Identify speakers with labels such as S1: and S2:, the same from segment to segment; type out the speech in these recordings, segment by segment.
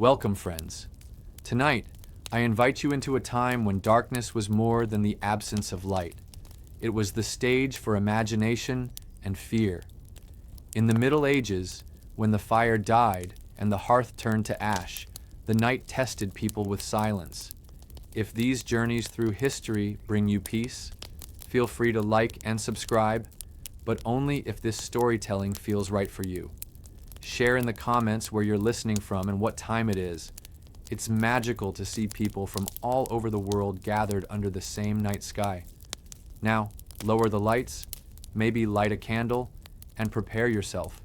S1: Welcome, friends. Tonight, I invite you into a time when darkness was more than the absence of light. It was the stage for imagination and fear. In the Middle Ages, when the fire died and the hearth turned to ash, the night tested people with silence. If these journeys through history bring you peace, feel free to like and subscribe, but only if this storytelling feels right for you. Share in the comments where you're listening from and what time it is. It's magical to see people from all over the world gathered under the same night sky. Now, lower the lights, maybe light a candle, and prepare yourself.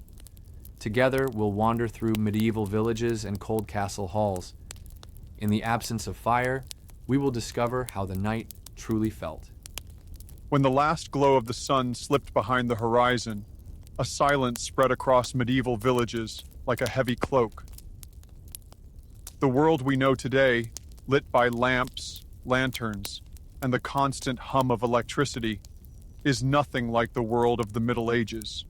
S1: Together, we'll wander through medieval villages and cold castle halls. In the absence of fire, we will discover how the night truly felt.
S2: When the last glow of the sun slipped behind the horizon, a silence spread across medieval villages like a heavy cloak. The world we know today, lit by lamps, lanterns, and the constant hum of electricity, is nothing like the world of the Middle Ages.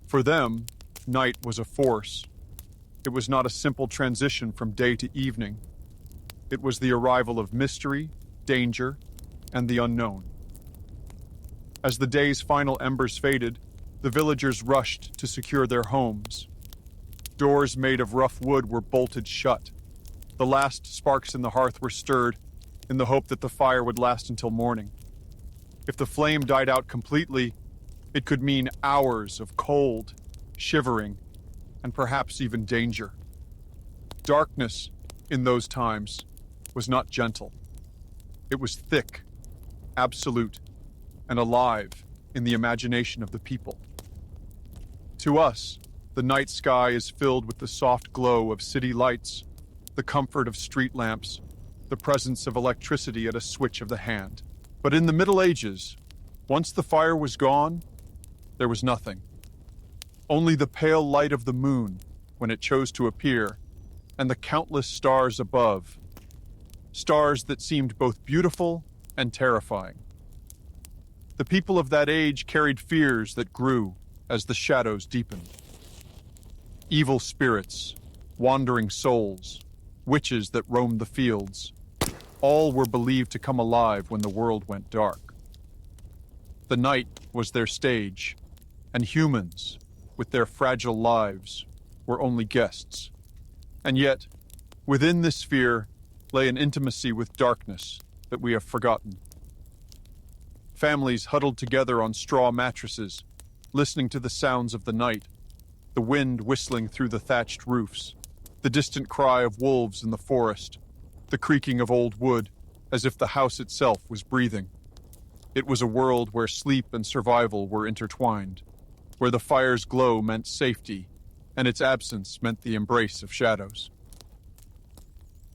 S2: For them, night was a force. It was not a simple transition from day to evening. It was the arrival of mystery, danger, and the unknown. As the day's final embers faded, the villagers rushed to secure their homes. Doors made of rough wood were bolted shut. The last sparks in the hearth were stirred in the hope that the fire would last until morning. If the flame died out completely, it could mean hours of cold, shivering, and perhaps even danger. Darkness, in those times, was not gentle. It was thick, absolute, and alive in the imagination of the people. To us, the night sky is filled with the soft glow of city lights, the comfort of street lamps, the presence of electricity at a switch of the hand. But in the Middle Ages, once the fire was gone, there was nothing. Only the pale light of the moon, when it chose to appear, and the countless stars above. Stars that seemed both beautiful and terrifying. The people of that age carried fears that grew as the shadows deepened. Evil spirits, wandering souls, witches that roamed the fields, all were believed to come alive when the world went dark. The night was their stage, and humans, with their fragile lives, were only guests. And yet, within this fear lay an intimacy with darkness that we have forgotten. Families huddled together on straw mattresses, listening to the sounds of the night, the wind whistling through the thatched roofs, the distant cry of wolves in the forest, the creaking of old wood, as if the house itself was breathing. It was a world where sleep and survival were intertwined, where the fire's glow meant safety, and its absence meant the embrace of shadows.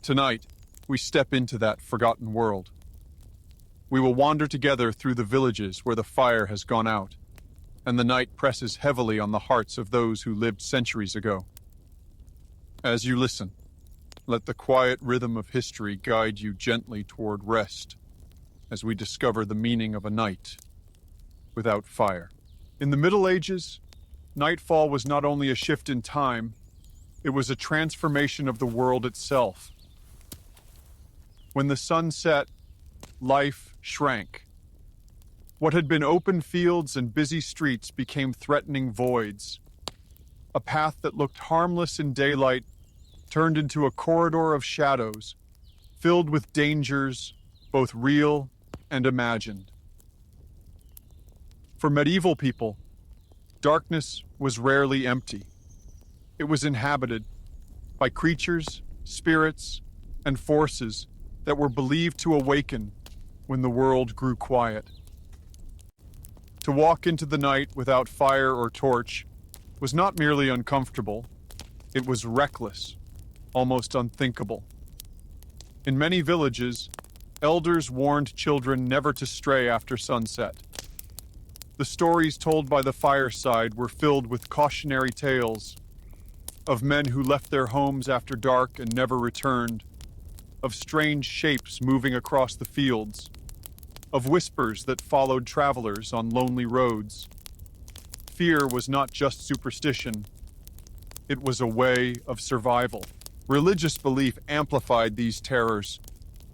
S2: Tonight, we step into that forgotten world. We will wander together through the villages where the fire has gone out, and the night presses heavily on the hearts of those who lived centuries ago. As you listen, let the quiet rhythm of history guide you gently toward rest, as we discover the meaning of a night without fire. In the Middle Ages, nightfall was not only a shift in time, it was a transformation of the world itself. When the sun set, life shrank. What had been open fields and busy streets became threatening voids. A path that looked harmless in daylight turned into a corridor of shadows, filled with dangers, both real and imagined. For medieval people, darkness was rarely empty. It was inhabited by creatures, spirits, and forces that were believed to awaken when the world grew quiet. To walk into the night without fire or torch was not merely uncomfortable, it was reckless, almost unthinkable. In many villages, elders warned children never to stray after sunset. The stories told by the fireside were filled with cautionary tales of men who left their homes after dark and never returned, of strange shapes moving across the fields, of whispers that followed travelers on lonely roads. Fear was not just superstition, it was a way of survival. Religious belief amplified these terrors.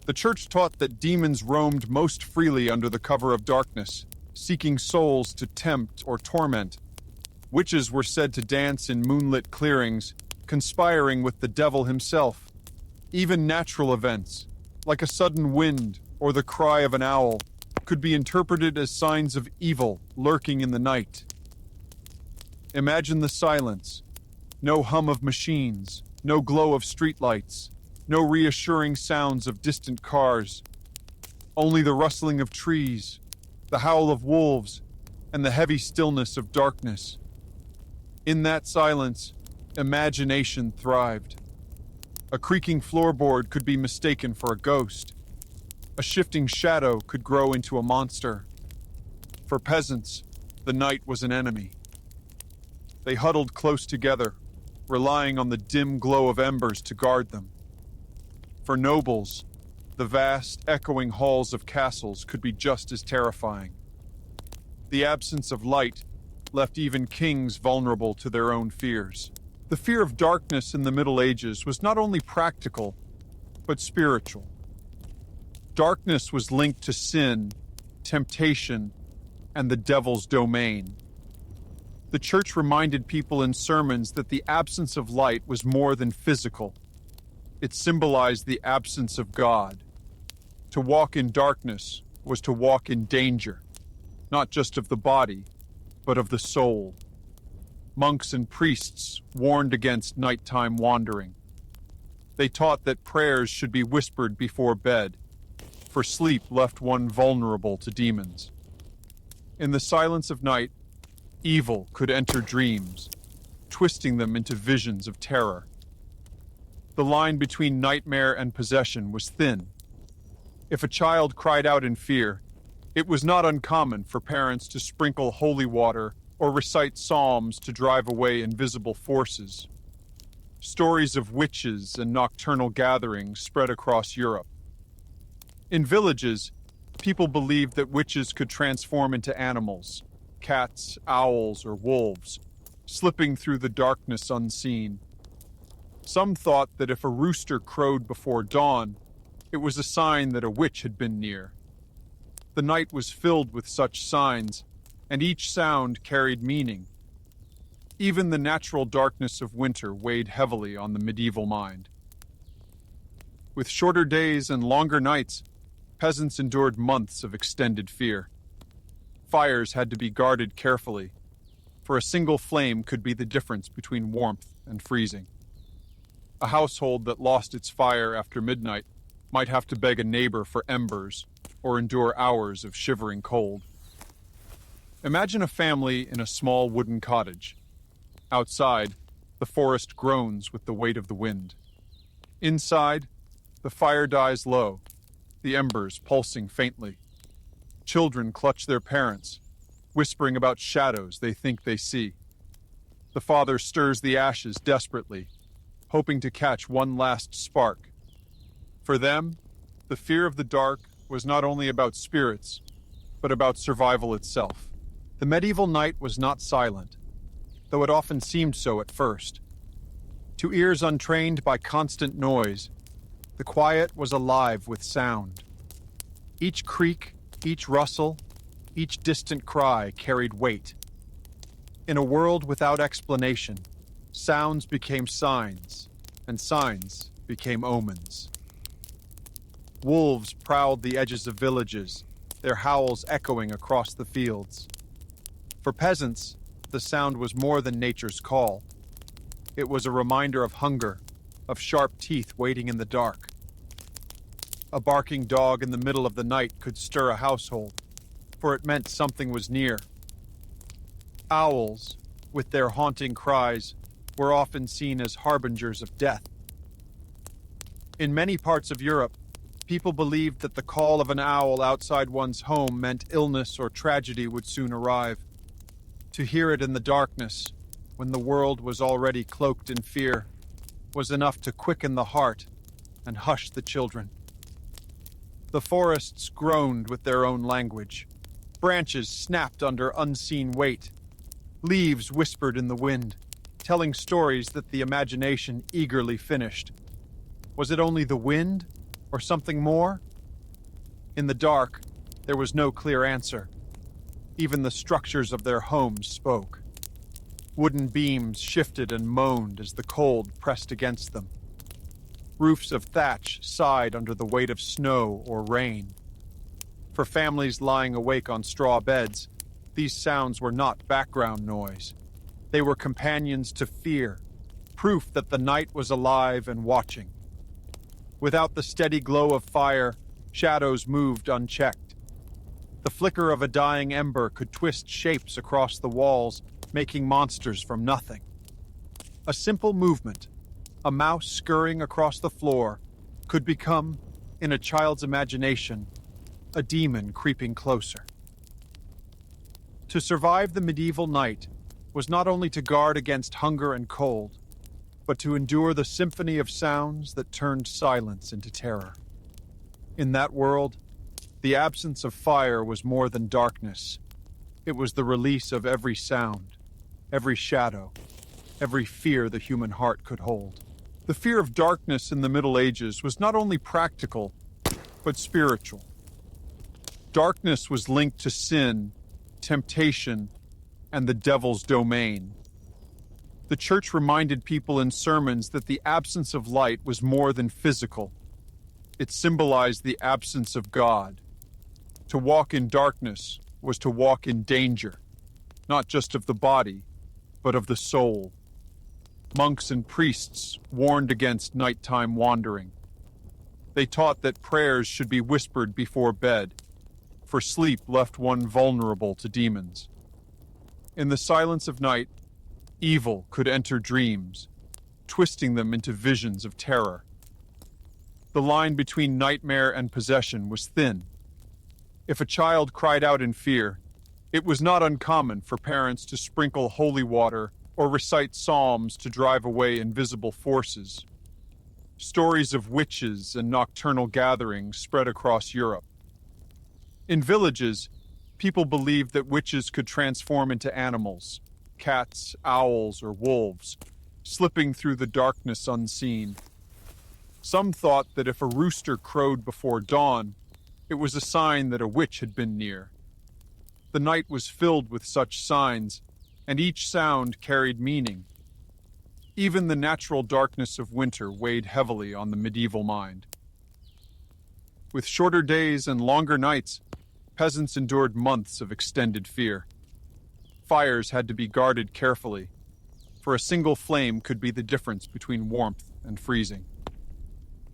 S2: The church taught that demons roamed most freely under the cover of darkness, seeking souls to tempt or torment. Witches were said to dance in moonlit clearings, conspiring with the devil himself. Even natural events, like a sudden wind or the cry of an owl, could be interpreted as signs of evil lurking in the night. Imagine the silence. No hum of machines, no glow of streetlights, no reassuring sounds of distant cars. Only the rustling of trees, the howl of wolves, and the heavy stillness of darkness. In that silence, imagination thrived. A creaking floorboard could be mistaken for a ghost. A shifting shadow could grow into a monster. For peasants, the night was an enemy. They huddled close together, relying on the dim glow of embers to guard them. For nobles, the vast, echoing halls of castles could be just as terrifying. The absence of light left even kings vulnerable to their own fears. The fear of darkness in the Middle Ages was not only practical, but spiritual. Darkness was linked to sin, temptation, and the devil's domain. The church reminded people in sermons that the absence of light was more than physical. It symbolized the absence of God. To walk in darkness was to walk in danger, not just of the body, but of the soul. Monks and priests warned against nighttime wandering. They taught that prayers should be whispered before bed, for sleep left one vulnerable to demons. In the silence of night, evil could enter dreams, twisting them into visions of terror. The line between nightmare and possession was thin. If a child cried out in fear, it was not uncommon for parents to sprinkle holy water or recite psalms to drive away invisible forces. Stories of witches and nocturnal gatherings spread across Europe. In villages, people believed that witches could transform into animals, cats, owls, or wolves, slipping through the darkness unseen. Some thought that if a rooster crowed before dawn, it was a sign that a witch had been near. The night was filled with such signs, and each sound carried meaning. Even the natural darkness of winter weighed heavily on the medieval mind. With shorter days and longer nights, peasants endured months of extended fear. Fires had to be guarded carefully, for a single flame could be the difference between warmth and freezing. A household that lost its fire after midnight might have to beg a neighbor for embers or endure hours of shivering cold. Imagine a family in a small wooden cottage. Outside, the forest groans with the weight of the wind. Inside, the fire dies low, the embers pulsing faintly. Children clutch their parents, whispering about shadows they think they see. The father stirs the ashes desperately, hoping to catch one last spark. For them, the fear of the dark was not only about spirits, but about survival itself. The medieval night was not silent, though it often seemed so at first. To ears untrained by constant noise, the quiet was alive with sound. Each creak, each rustle, each distant cry carried weight. In a world without explanation, sounds became signs, and signs became omens. Wolves prowled the edges of villages, their howls echoing across the fields. For peasants, the sound was more than nature's call. It was a reminder of hunger, of sharp teeth waiting in the dark. A barking dog in the middle of the night could stir a household, for it meant something was near. Owls, with their haunting cries, were often seen as harbingers of death. In many parts of Europe, people believed that the call of an owl outside one's home meant illness or tragedy would soon arrive. To hear it in the darkness, when the world was already cloaked in fear, was enough to quicken the heart and hush the children. The forests groaned with their own language. Branches snapped under unseen weight. Leaves whispered in the wind, telling stories that the imagination eagerly finished. Was it only the wind, or something more? In the dark, there was no clear answer. Even the structures of their homes spoke. Wooden beams shifted and moaned as the cold pressed against them. Roofs of thatch sighed under the weight of snow or rain. For families lying awake on straw beds, these sounds were not background noise. They were companions to fear, proof that the night was alive and watching. Without the steady glow of fire, shadows moved unchecked. The flicker of a dying ember could twist shapes across the walls, making monsters from nothing. A simple movement, a mouse scurrying across the floor, could become, in a child's imagination, a demon creeping closer. To survive the medieval night was not only to guard against hunger and cold, but to endure the symphony of sounds that turned silence into terror. In that world, the absence of fire was more than darkness. It was the release of every sound, every shadow, every fear the human heart could hold. The fear of darkness in the Middle Ages was not only practical, but spiritual. Darkness was linked to sin, temptation, and the devil's domain. The church reminded people in sermons that the absence of light was more than physical. It symbolized the absence of God. To walk in darkness was to walk in danger, not just of the body, but of the soul. Monks and priests warned against nighttime wandering. They taught that prayers should be whispered before bed, for sleep left one vulnerable to demons. In the silence of night, evil could enter dreams, twisting them into visions of terror. The line between nightmare and possession was thin. If a child cried out in fear, it was not uncommon for parents to sprinkle holy water or recite psalms to drive away invisible forces. Stories of witches and nocturnal gatherings spread across Europe. In villages, people believed that witches could transform into animals, cats, owls, or wolves, slipping through the darkness unseen. Some thought that if a rooster crowed before dawn, it was a sign that a witch had been near. The night was filled with such signs, and each sound carried meaning. Even the natural darkness of winter weighed heavily on the medieval mind. With shorter days and longer nights, peasants endured months of extended fear. Fires had to be guarded carefully, for a single flame could be the difference between warmth and freezing.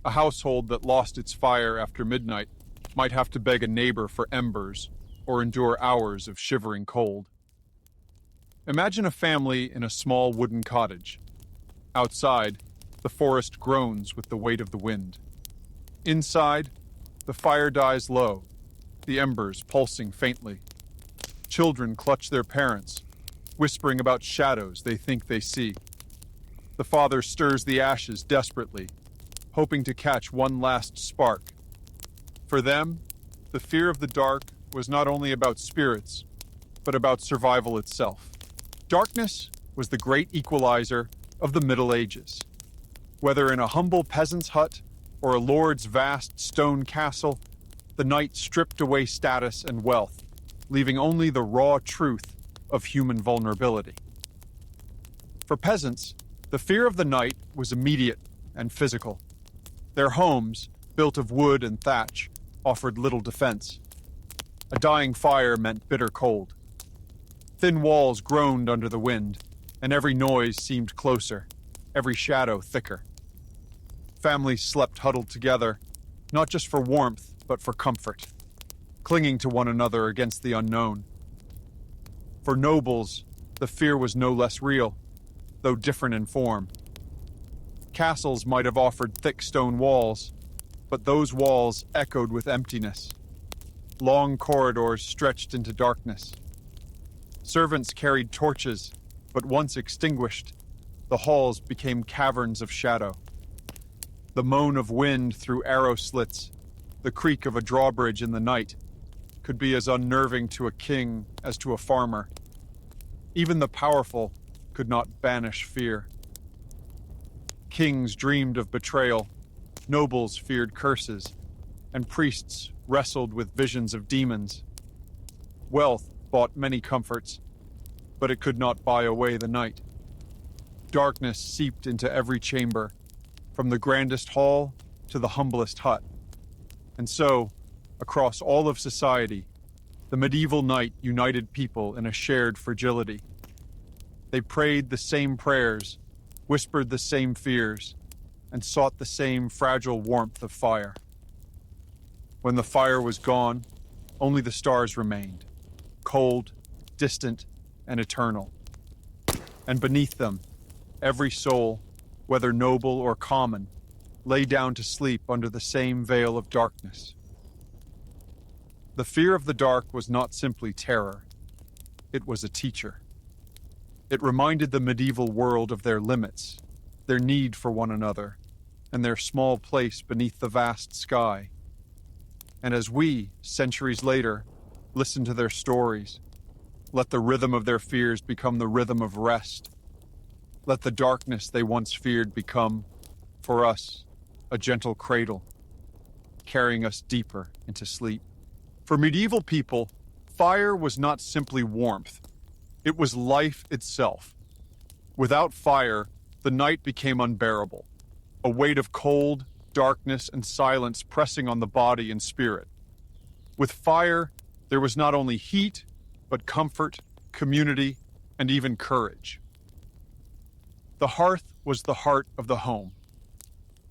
S2: A household that lost its fire after midnight might have to beg a neighbor for embers or endure hours of shivering cold. Imagine a family in a small wooden cottage. Outside, the forest groans with the weight of the wind. Inside, the fire dies low, the embers pulsing faintly. Children clutch their parents, whispering about shadows they think they see. The father stirs the ashes desperately, hoping to catch one last spark. For them, the fear of the dark was not only about spirits, but about survival itself. Darkness was the great equalizer of the Middle Ages. Whether in a humble peasant's hut or a lord's vast stone castle, the night stripped away status and wealth, leaving only the raw truth of human vulnerability. For peasants, the fear of the night was immediate and physical. Their homes, built of wood and thatch, offered little defense. A dying fire meant bitter cold. Thin walls groaned under the wind, and every noise seemed closer, every shadow thicker. Families slept huddled together, not just for warmth, but for comfort, clinging to one another against the unknown. For nobles, the fear was no less real, though different in form. Castles might have offered thick stone walls, but those walls echoed with emptiness. Long corridors stretched into darkness. Servants carried torches, but once extinguished, the halls became caverns of shadow. The moan of wind through arrow slits, the creak of a drawbridge in the night, could be as unnerving to a king as to a farmer. Even the powerful could not banish fear. Kings dreamed of betrayal, Nobles feared curses, and priests wrestled with visions of demons. Wealth bought many comforts, but it could not buy away the night. Darkness seeped into every chamber, from the grandest hall to the humblest hut. And so, across all of society, the medieval night united people in a shared fragility. They prayed the same prayers, whispered the same fears, and sought the same fragile warmth of fire. When the fire was gone, only the stars remained, cold, distant, and eternal. And beneath them, every soul, whether noble or common, lay down to sleep under the same veil of darkness. The fear of the dark was not simply terror. It was a teacher. It reminded the medieval world of their limits, their need for one another, and their small place beneath the vast sky. And as we, centuries later, listen to their stories, let the rhythm of their fears become the rhythm of rest. Let the darkness they once feared become, for us, a gentle cradle, carrying us deeper into sleep. For medieval people, fire was not simply warmth. It was life itself. Without fire, the night became unbearable, a weight of cold, darkness, and silence pressing on the body and spirit. With fire, there was not only heat, but comfort, community, and even courage. The hearth was the heart of the home.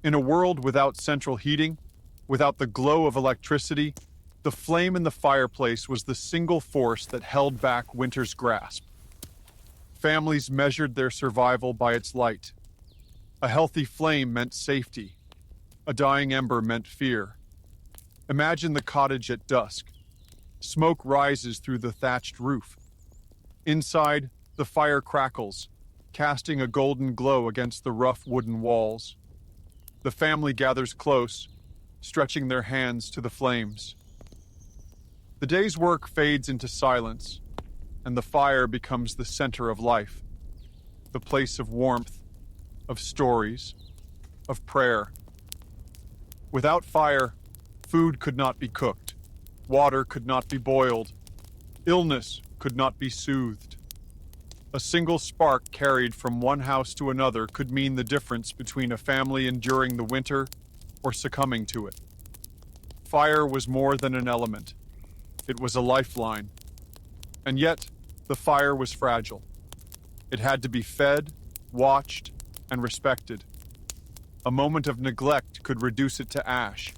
S2: In a world without central heating, without the glow of electricity, the flame in the fireplace was the single force that held back winter's grasp. Families measured their survival by its light. A healthy flame meant safety. A dying ember meant fear. Imagine the cottage at dusk. Smoke rises through the thatched roof. Inside, the fire crackles, casting a golden glow against the rough wooden walls. The family gathers close, stretching their hands to the flames. The day's work fades into silence, and the fire becomes the center of life, the place of warmth, of stories, of prayer. Without fire, food could not be cooked, water could not be boiled, illness could not be soothed. A single spark carried from one house to another could mean the difference between a family enduring the winter or succumbing to it. Fire was more than an element. It was a lifeline. And yet, the fire was fragile. It had to be fed, watched, and respected. A moment of neglect could reduce it to ash.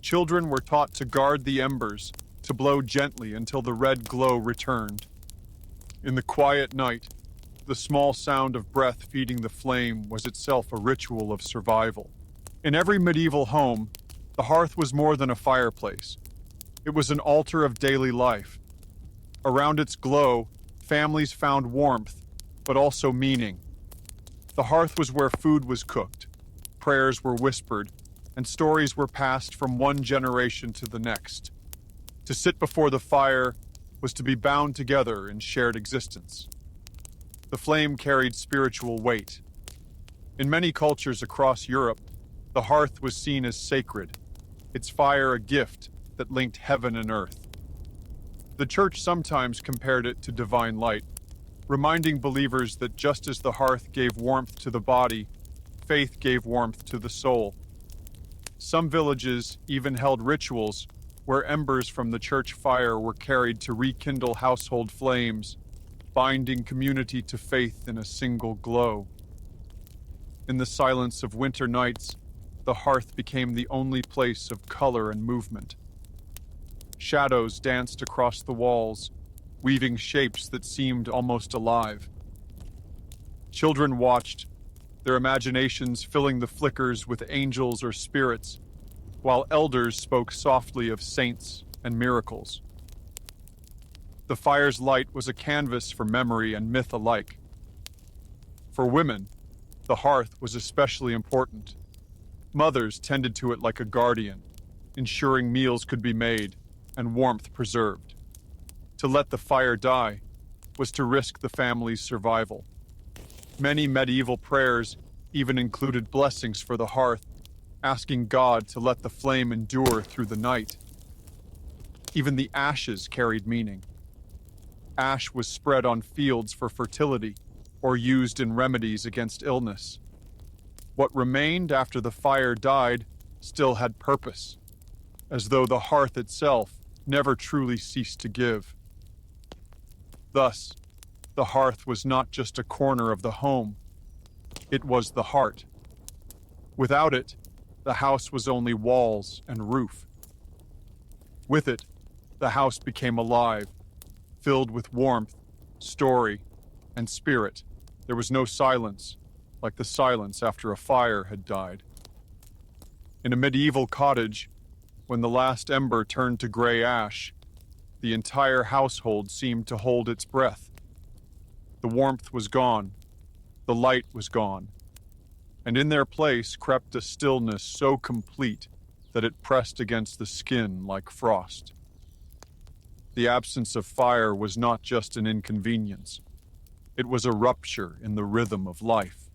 S2: Children were taught to guard the embers, to blow gently until the red glow returned. In the quiet night, the small sound of breath feeding the flame was itself a ritual of survival. In every medieval home, the hearth was more than a fireplace. It was an altar of daily life. Around its glow, families found warmth, but also meaning. The hearth was where food was cooked, prayers were whispered, and stories were passed from one generation to the next. To sit before the fire was to be bound together in shared existence. The flame carried spiritual weight. In many cultures across Europe, the hearth was seen as sacred, its fire a gift that linked heaven and earth. The church sometimes compared it to divine light, reminding believers that just as the hearth gave warmth to the body, faith gave warmth to the soul. Some villages even held rituals where embers from the church fire were carried to rekindle household flames, binding community to faith in a single glow. In the silence of winter nights, the hearth became the only place of color and movement. Shadows danced across the walls, weaving shapes that seemed almost alive. Children watched, their imaginations filling the flickers with angels or spirits, while elders spoke softly of saints and miracles. The fire's light was a canvas for memory and myth alike. For women, the hearth was especially important. Mothers tended to it like a guardian, ensuring meals could be made and warmth preserved. To let the fire die was to risk the family's survival. Many medieval prayers even included blessings for the hearth, asking God to let the flame endure through the night. Even the ashes carried meaning. Ash was spread on fields for fertility or used in remedies against illness. What remained after the fire died still had purpose, as though the hearth itself never truly ceased to give. Thus, the hearth was not just a corner of the home, it was the heart. Without it, the house was only walls and roof. With it, the house became alive, filled with warmth, story, and spirit. There was no silence, like the silence after a fire had died. In a medieval cottage, when the last ember turned to gray ash, the entire household seemed to hold its breath. The warmth was gone, the light was gone, and in their place crept a stillness so complete that it pressed against the skin like frost. The absence of fire was not just an inconvenience. It was a rupture in the rhythm of life.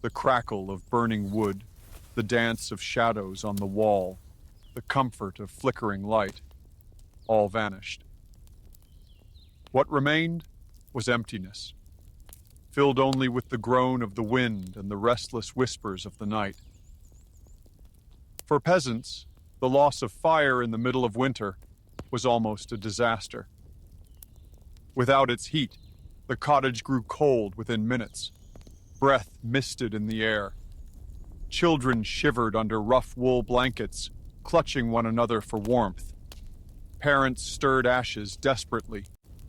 S2: The crackle of burning wood, the dance of shadows on the wall, the comfort of flickering light, all vanished. What remained was emptiness, filled only with the groan of the wind and the restless whispers of the night. For peasants, the loss of fire in the middle of winter was almost a disaster. Without its heat, the cottage grew cold within minutes. Breath misted in the air. Children shivered under rough wool blankets, clutching one another for warmth. Parents stirred ashes desperately,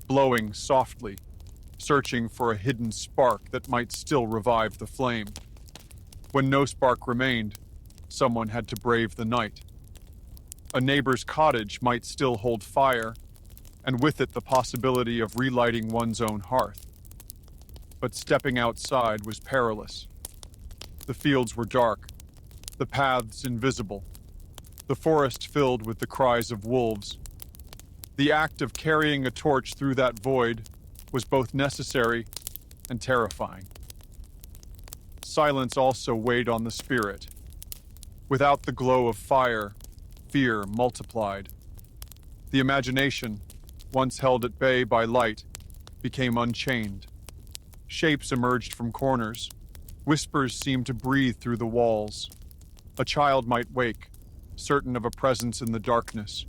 S2: blowing softly, searching for a hidden spark that might still revive the flame. When no spark remained, someone had to brave the night. A neighbor's cottage might still hold fire, and with it the possibility of relighting one's own hearth. But stepping outside was perilous. The fields were dark, the paths invisible, the forest filled with the cries of wolves. The act of carrying a torch through that void was both necessary and terrifying. Silence also weighed on the spirit. Without the glow of fire, fear multiplied. The imagination, once held at bay by light, became unchained. Shapes emerged from corners. Whispers seemed to breathe through the walls. A child might wake, certain of a presence in the darkness.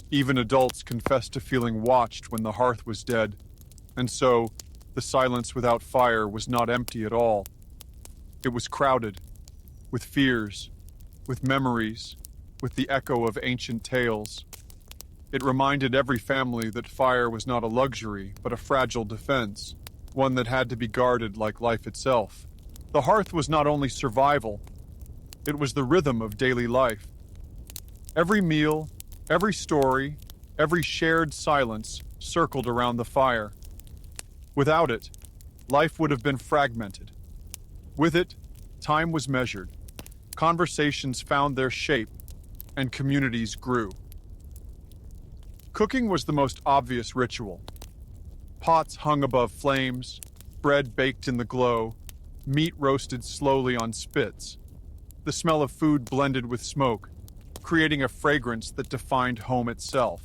S2: Even adults confessed to feeling watched when the hearth was dead, and so the silence without fire was not empty at all. It was crowded, with fears, with memories, with the echo of ancient tales. It reminded every family that fire was not a luxury, but a fragile defense, one that had to be guarded like life itself. The hearth was not only survival, it was the rhythm of daily life. Every meal, every story, every shared silence circled around the fire. Without it, life would have been fragmented. With it, time was measured. Conversations found their shape, and communities grew. Cooking was the most obvious ritual. Pots hung above flames, bread baked in the glow, meat roasted slowly on spits. The smell of food blended with smoke, creating a fragrance that defined home itself.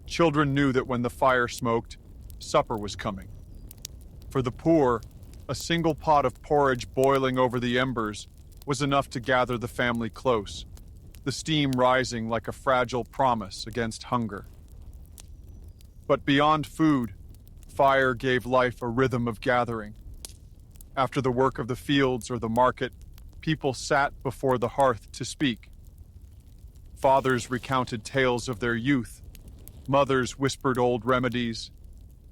S2: Children knew that when the fire smoked, supper was coming. For the poor, a single pot of porridge boiling over the embers was enough to gather the family close, the steam rising like a fragile promise against hunger. But beyond food, fire gave life a rhythm of gathering. After the work of the fields or the market, people sat before the hearth to speak. Fathers recounted tales of their youth, mothers whispered old remedies,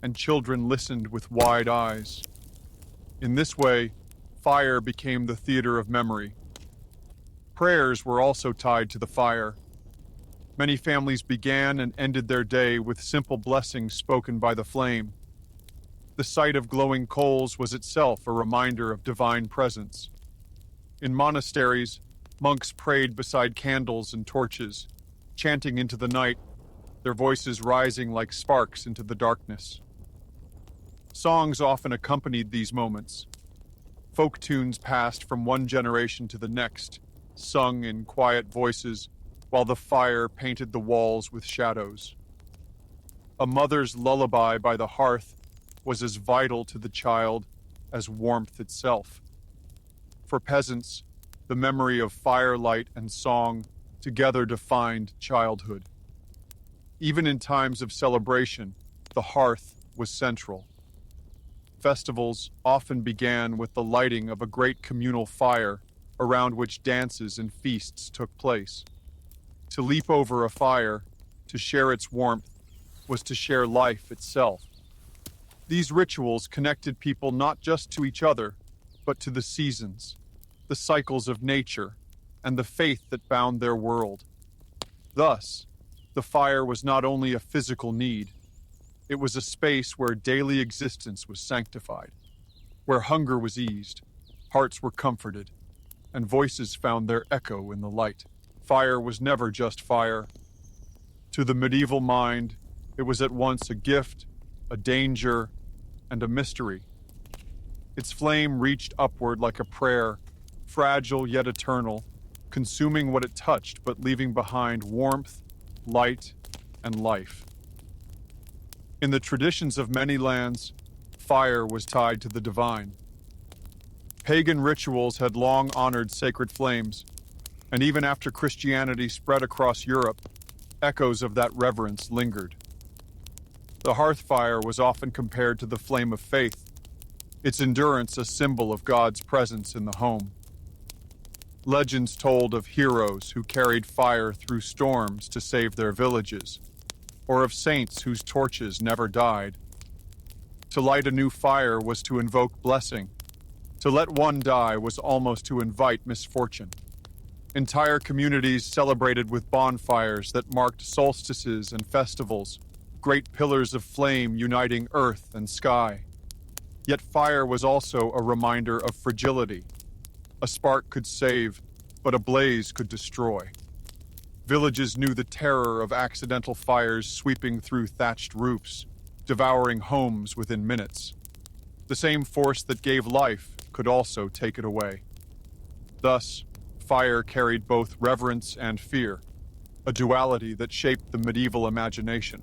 S2: and children listened with wide eyes. In this way, fire became the theater of memory. Prayers were also tied to the fire. Many families began and ended their day with simple blessings spoken by the flame. The sight of glowing coals was itself a reminder of divine presence. In monasteries, monks prayed beside candles and torches, chanting into the night, their voices rising like sparks into the darkness. Songs often accompanied these moments. Folk tunes passed from one generation to the next, sung in quiet voices, while the fire painted the walls with shadows. A mother's lullaby by the hearth was as vital to the child as warmth itself. For peasants, the memory of firelight and song together defined childhood. Even in times of celebration, the hearth was central. Festivals often began with the lighting of a great communal fire around which dances and feasts took place. To leap over a fire, to share its warmth, was to share life itself. These rituals connected people not just to each other, but to the seasons, the cycles of nature, and the faith that bound their world. Thus, the fire was not only a physical need, it was a space where daily existence was sanctified, where hunger was eased, hearts were comforted, and voices found their echo in the light. Fire was never just fire. To the medieval mind, it was at once a gift, a danger, and a mystery. Its flame reached upward like a prayer, fragile yet eternal, consuming what it touched but leaving behind warmth, light, and life. In the traditions of many lands, fire was tied to the divine. Pagan rituals had long honored sacred flames, and even after Christianity spread across Europe, echoes of that reverence lingered. The hearth fire was often compared to the flame of faith, its endurance a symbol of God's presence in the home. Legends told of heroes who carried fire through storms to save their villages, or of saints whose torches never died. To light a new fire was to invoke blessing. To let one die was almost to invite misfortune. Entire communities celebrated with bonfires that marked solstices and festivals, great pillars of flame uniting earth and sky. Yet fire was also a reminder of fragility. A spark could save, but a blaze could destroy. Villages knew the terror of accidental fires sweeping through thatched roofs, devouring homes within minutes. The same force that gave life could also take it away. Thus, fire carried both reverence and fear, a duality that shaped the medieval imagination.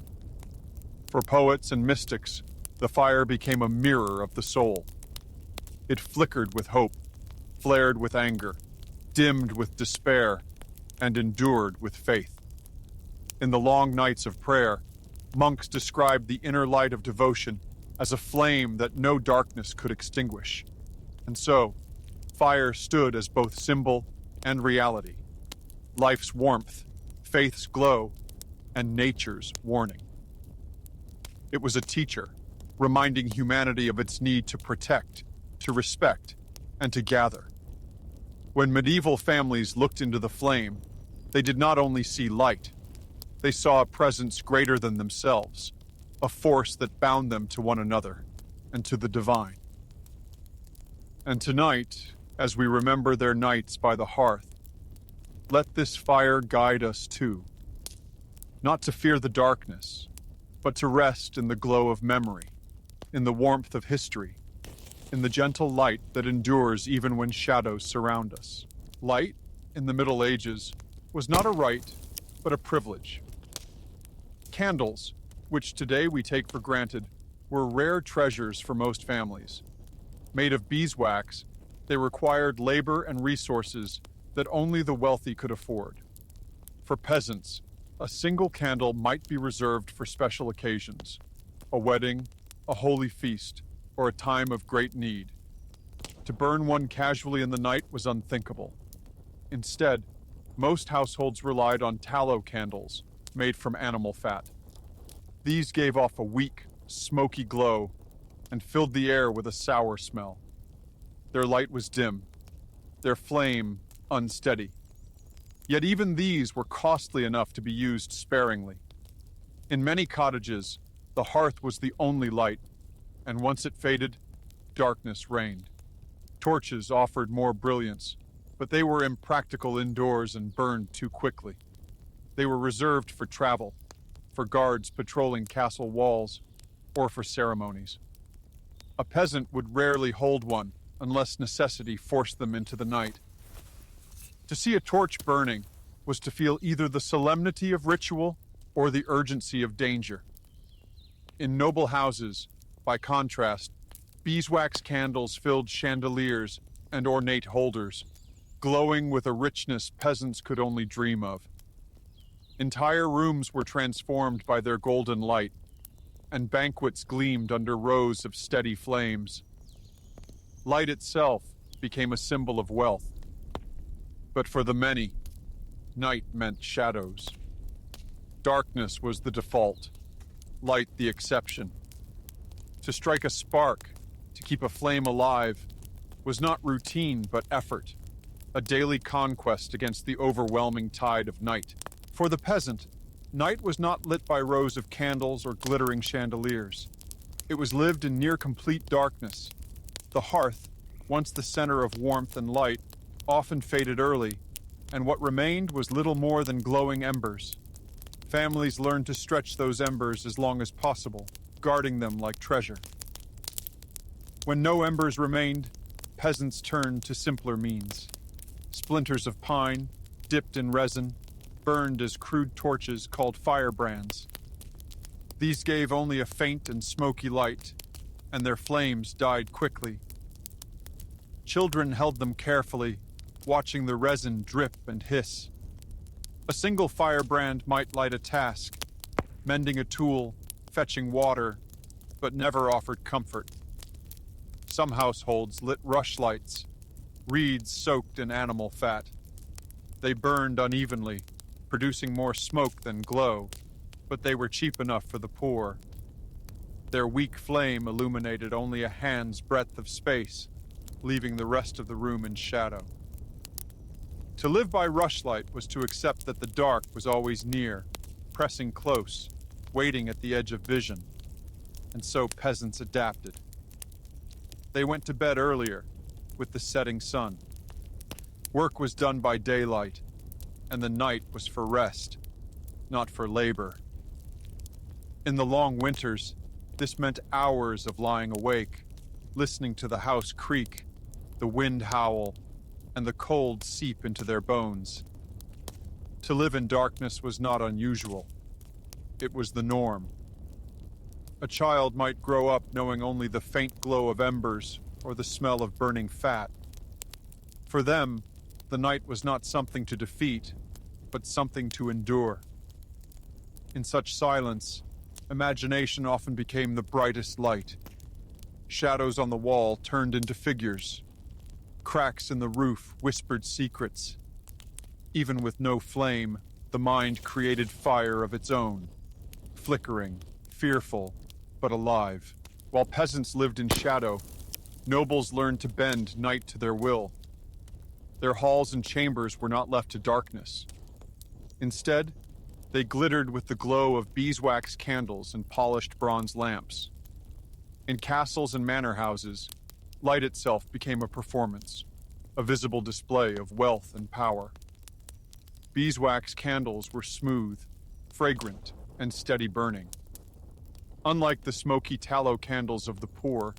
S2: For poets and mystics, the fire became a mirror of the soul. It flickered with hope, flared with anger, dimmed with despair, and endured with faith. In the long nights of prayer, monks described the inner light of devotion as a flame that no darkness could extinguish. And so, fire stood as both symbol and reality, life's warmth, faith's glow, and nature's warning. It was a teacher, reminding humanity of its need to protect, to respect, and to gather. When medieval families looked into the flame, they did not only see light, they saw a presence greater than themselves, a force that bound them to one another and to the divine. And tonight, as we remember their nights by the hearth, let this fire guide us too, not to fear the darkness, but to rest in the glow of memory, in the warmth of history, in the gentle light that endures even when shadows surround us. Light, in the Middle Ages, was not a right, but a privilege. Candles, which today we take for granted, were rare treasures for most families. Made of beeswax, they required labor and resources that only the wealthy could afford. For peasants, a single candle might be reserved for special occasions, a wedding, a holy feast, or a time of great need. To burn one casually in the night was unthinkable. Instead, most households relied on tallow candles made from animal fat. These gave off a weak, smoky glow and filled the air with a sour smell. Their light was dim, their flame unsteady. Yet even these were costly enough to be used sparingly. In many cottages, the hearth was the only light, and once it faded, darkness reigned. Torches offered more brilliance, but they were impractical indoors and burned too quickly. They were reserved for travel, for guards patrolling castle walls, or for ceremonies. A peasant would rarely hold one, unless necessity forced them into the night. To see a torch burning was to feel either the solemnity of ritual or the urgency of danger. In noble houses, by contrast, beeswax candles filled chandeliers and ornate holders, glowing with a richness peasants could only dream of. Entire rooms were transformed by their golden light, and banquets gleamed under rows of steady flames. Light itself became a symbol of wealth. But for the many, night meant shadows. Darkness was the default, light the exception. To strike a spark, to keep a flame alive, was not routine but effort, a daily conquest against the overwhelming tide of night. For the peasant, night was not lit by rows of candles or glittering chandeliers. It was lived in near complete darkness. The hearth, once the center of warmth and light, often faded early, and what remained was little more than glowing embers. Families learned to stretch those embers as long as possible, guarding them like treasure. When no embers remained, peasants turned to simpler means. Splinters of pine, dipped in resin, burned as crude torches called firebrands. These gave only a faint and smoky light, and their flames died quickly. Children held them carefully, watching the resin drip and hiss. A single firebrand might light a task, mending a tool, fetching water, but never offered comfort. Some households lit rushlights, reeds soaked in animal fat. They burned unevenly, producing more smoke than glow, but they were cheap enough for the poor. Their weak flame illuminated only a hand's breadth of space, leaving the rest of the room in shadow. To live by rushlight was to accept that the dark was always near, pressing close, waiting at the edge of vision. And so peasants adapted. They went to bed earlier, with the setting sun. Work was done by daylight, and the night was for rest, not for labor. In the long winters, this meant hours of lying awake, listening to the house creak, the wind howl, and the cold seep into their bones. To live in darkness was not unusual. It was the norm. A child might grow up knowing only the faint glow of embers or the smell of burning fat. For them, the night was not something to defeat, but something to endure. In such silence, imagination often became the brightest light. Shadows on the wall turned into figures. Cracks in the roof whispered secrets. Even with no flame, the mind created fire of its own, flickering, fearful, but alive. While peasants lived in shadow, nobles learned to bend night to their will. Their halls and chambers were not left to darkness. Instead, they glittered with the glow of beeswax candles and polished bronze lamps. In castles and manor houses, light itself became a performance, a visible display of wealth and power. Beeswax candles were smooth, fragrant, and steady burning. Unlike the smoky tallow candles of the poor,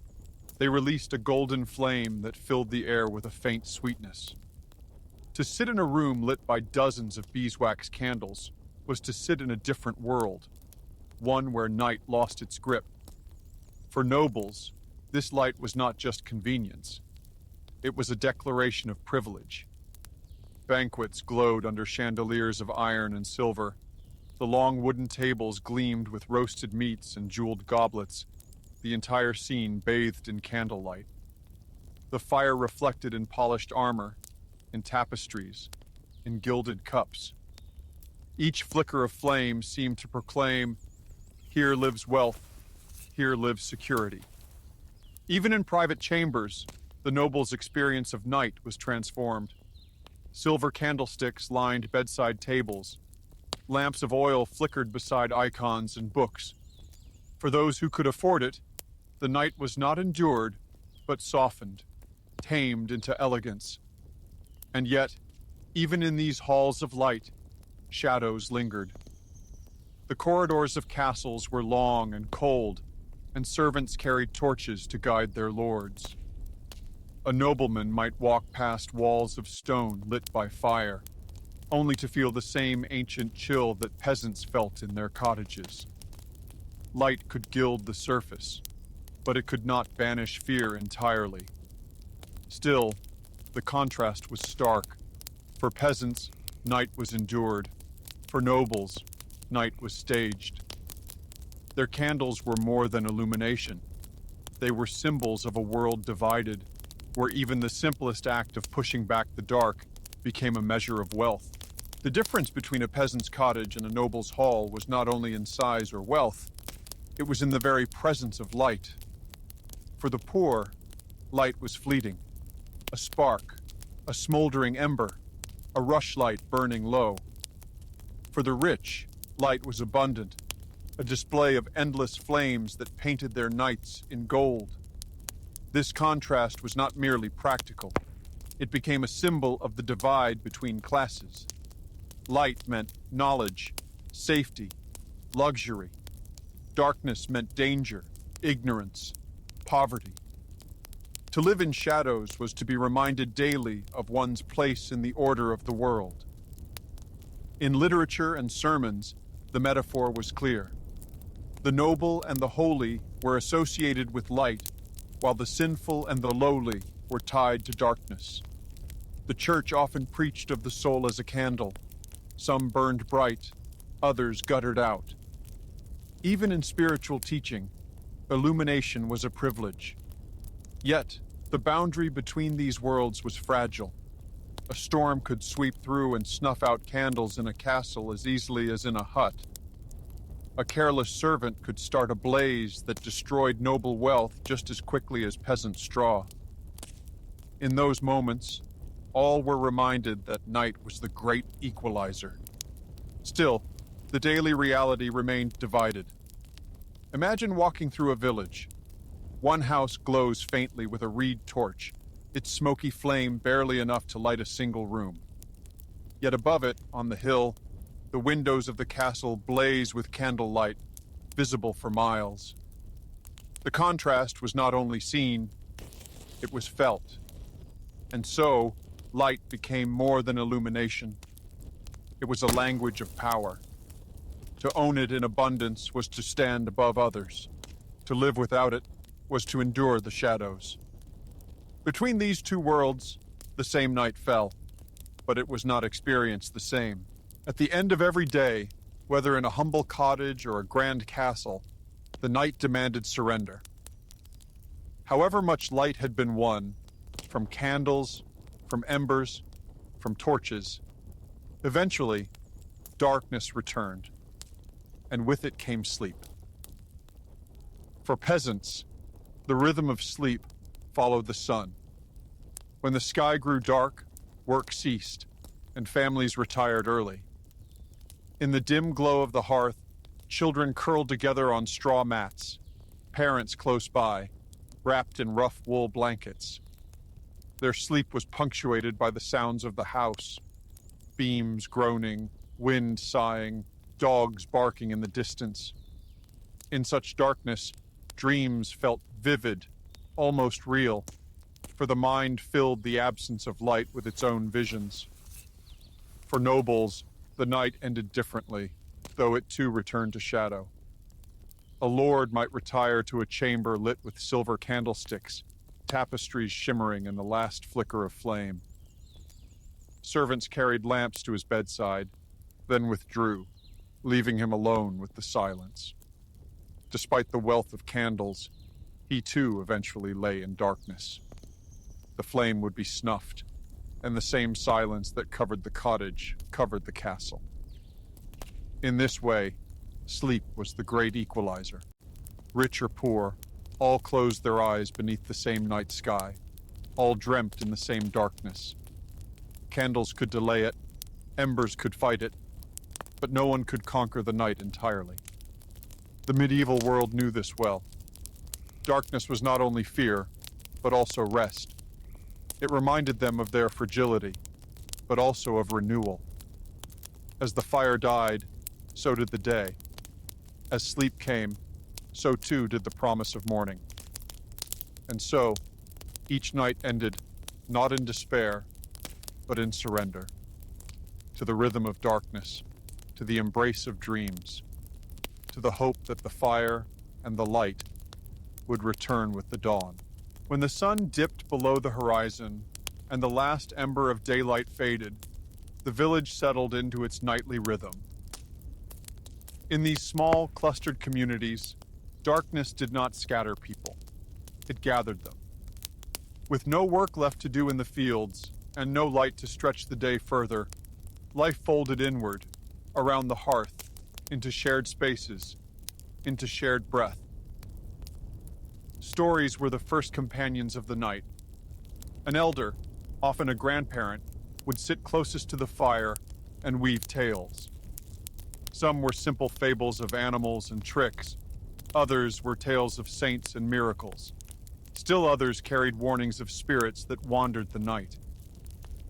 S2: they released a golden flame that filled the air with a faint sweetness. To sit in a room lit by dozens of beeswax candles was to sit in a different world, one where night lost its grip. For nobles, this light was not just convenience. It was a declaration of privilege. Banquets glowed under chandeliers of iron and silver. The long wooden tables gleamed with roasted meats and jeweled goblets, the entire scene bathed in candlelight. The fire reflected in polished armor, in tapestries, in gilded cups. Each flicker of flame seemed to proclaim, "Here lives wealth, here lives security." Even in private chambers, the noble's experience of night was transformed. Silver candlesticks lined bedside tables. Lamps of oil flickered beside icons and books. For those who could afford it, the night was not endured, but softened, tamed into elegance. And yet, even in these halls of light, shadows lingered. The corridors of castles were long and cold, and servants carried torches to guide their lords. A nobleman might walk past walls of stone lit by fire, only to feel the same ancient chill that peasants felt in their cottages. Light could gild the surface, but it could not banish fear entirely. Still, the contrast was stark. For peasants, night was endured. For nobles, night was staged. Their candles were more than illumination. They were symbols of a world divided, where even the simplest act of pushing back the dark became a measure of wealth. The difference between a peasant's cottage and a noble's hall was not only in size or wealth, it was in the very presence of light. For the poor, light was fleeting. A spark, a smoldering ember, a rushlight burning low. For the rich, light was abundant, a display of endless flames that painted their nights in gold. This contrast was not merely practical. It became a symbol of the divide between classes. Light meant knowledge, safety, luxury. Darkness meant danger, ignorance, poverty. To live in shadows was to be reminded daily of one's place in the order of the world. In literature and sermons, the metaphor was clear. The noble and the holy were associated with light, while the sinful and the lowly were tied to darkness. The church often preached of the soul as a candle. Some burned bright, others guttered out. Even in spiritual teaching, illumination was a privilege. Yet, the boundary between these worlds was fragile. A storm could sweep through and snuff out candles in a castle as easily as in a hut. A careless servant could start a blaze that destroyed noble wealth just as quickly as peasant straw. In those moments, all were reminded that night was the great equalizer. Still, the daily reality remained divided. Imagine walking through a village. One house glows faintly with a reed torch, its smoky flame barely enough to light a single room. Yet above it, on the hill, the windows of the castle blaze with candlelight, visible for miles. The contrast was not only seen, it was felt. And so, light became more than illumination. It was a language of power. To own it in abundance was to stand above others. To live without it was to endure the shadows. Between these two worlds, the same night fell, but it was not experienced the same. At the end of every day, whether in a humble cottage or a grand castle, the night demanded surrender. However much light had been won, from candles, from embers, from torches, eventually, darkness returned, and with it came sleep. For peasants, the rhythm of sleep followed the sun. When the sky grew dark, work ceased, and families retired early. In the dim glow of the hearth, children curled together on straw mats, parents close by, wrapped in rough wool blankets. Their sleep was punctuated by the sounds of the house, beams groaning, wind sighing, dogs barking in the distance. In such darkness, dreams felt vivid, almost real, for the mind filled the absence of light with its own visions. For nobles, the night ended differently, though it too returned to shadow. A lord might retire to a chamber lit with silver candlesticks, tapestries shimmering in the last flicker of flame. Servants carried lamps to his bedside, then withdrew, leaving him alone with the silence. Despite the wealth of candles, he too eventually lay in darkness. The flame would be snuffed, and the same silence that covered the cottage covered the castle. In this way, sleep was the great equalizer. Rich or poor, all closed their eyes beneath the same night sky, all dreamt in the same darkness. Candles could delay it, embers could fight it, but no one could conquer the night entirely. The medieval world knew this well. Darkness was not only fear, but also rest. It reminded them of their fragility, but also of renewal. As the fire died, so did the day. As sleep came, so too did the promise of morning. And so, Each night ended not in despair, but in surrender, to the rhythm of darkness, to the embrace of dreams, to the hope that the fire and the light would return with the dawn. When the sun dipped below the horizon and the last ember of daylight faded, the village settled into its nightly rhythm. In these small, clustered communities, darkness did not scatter people. It gathered them. With no work left to do in the fields and no light to stretch the day further, life folded inward, around the hearth, into shared spaces, into shared breath. Stories were the first companions of the night. An elder, often a grandparent, would sit closest to the fire and weave tales. Some were simple fables of animals and tricks. Others were tales of saints and miracles. Still others carried warnings of spirits that wandered the night.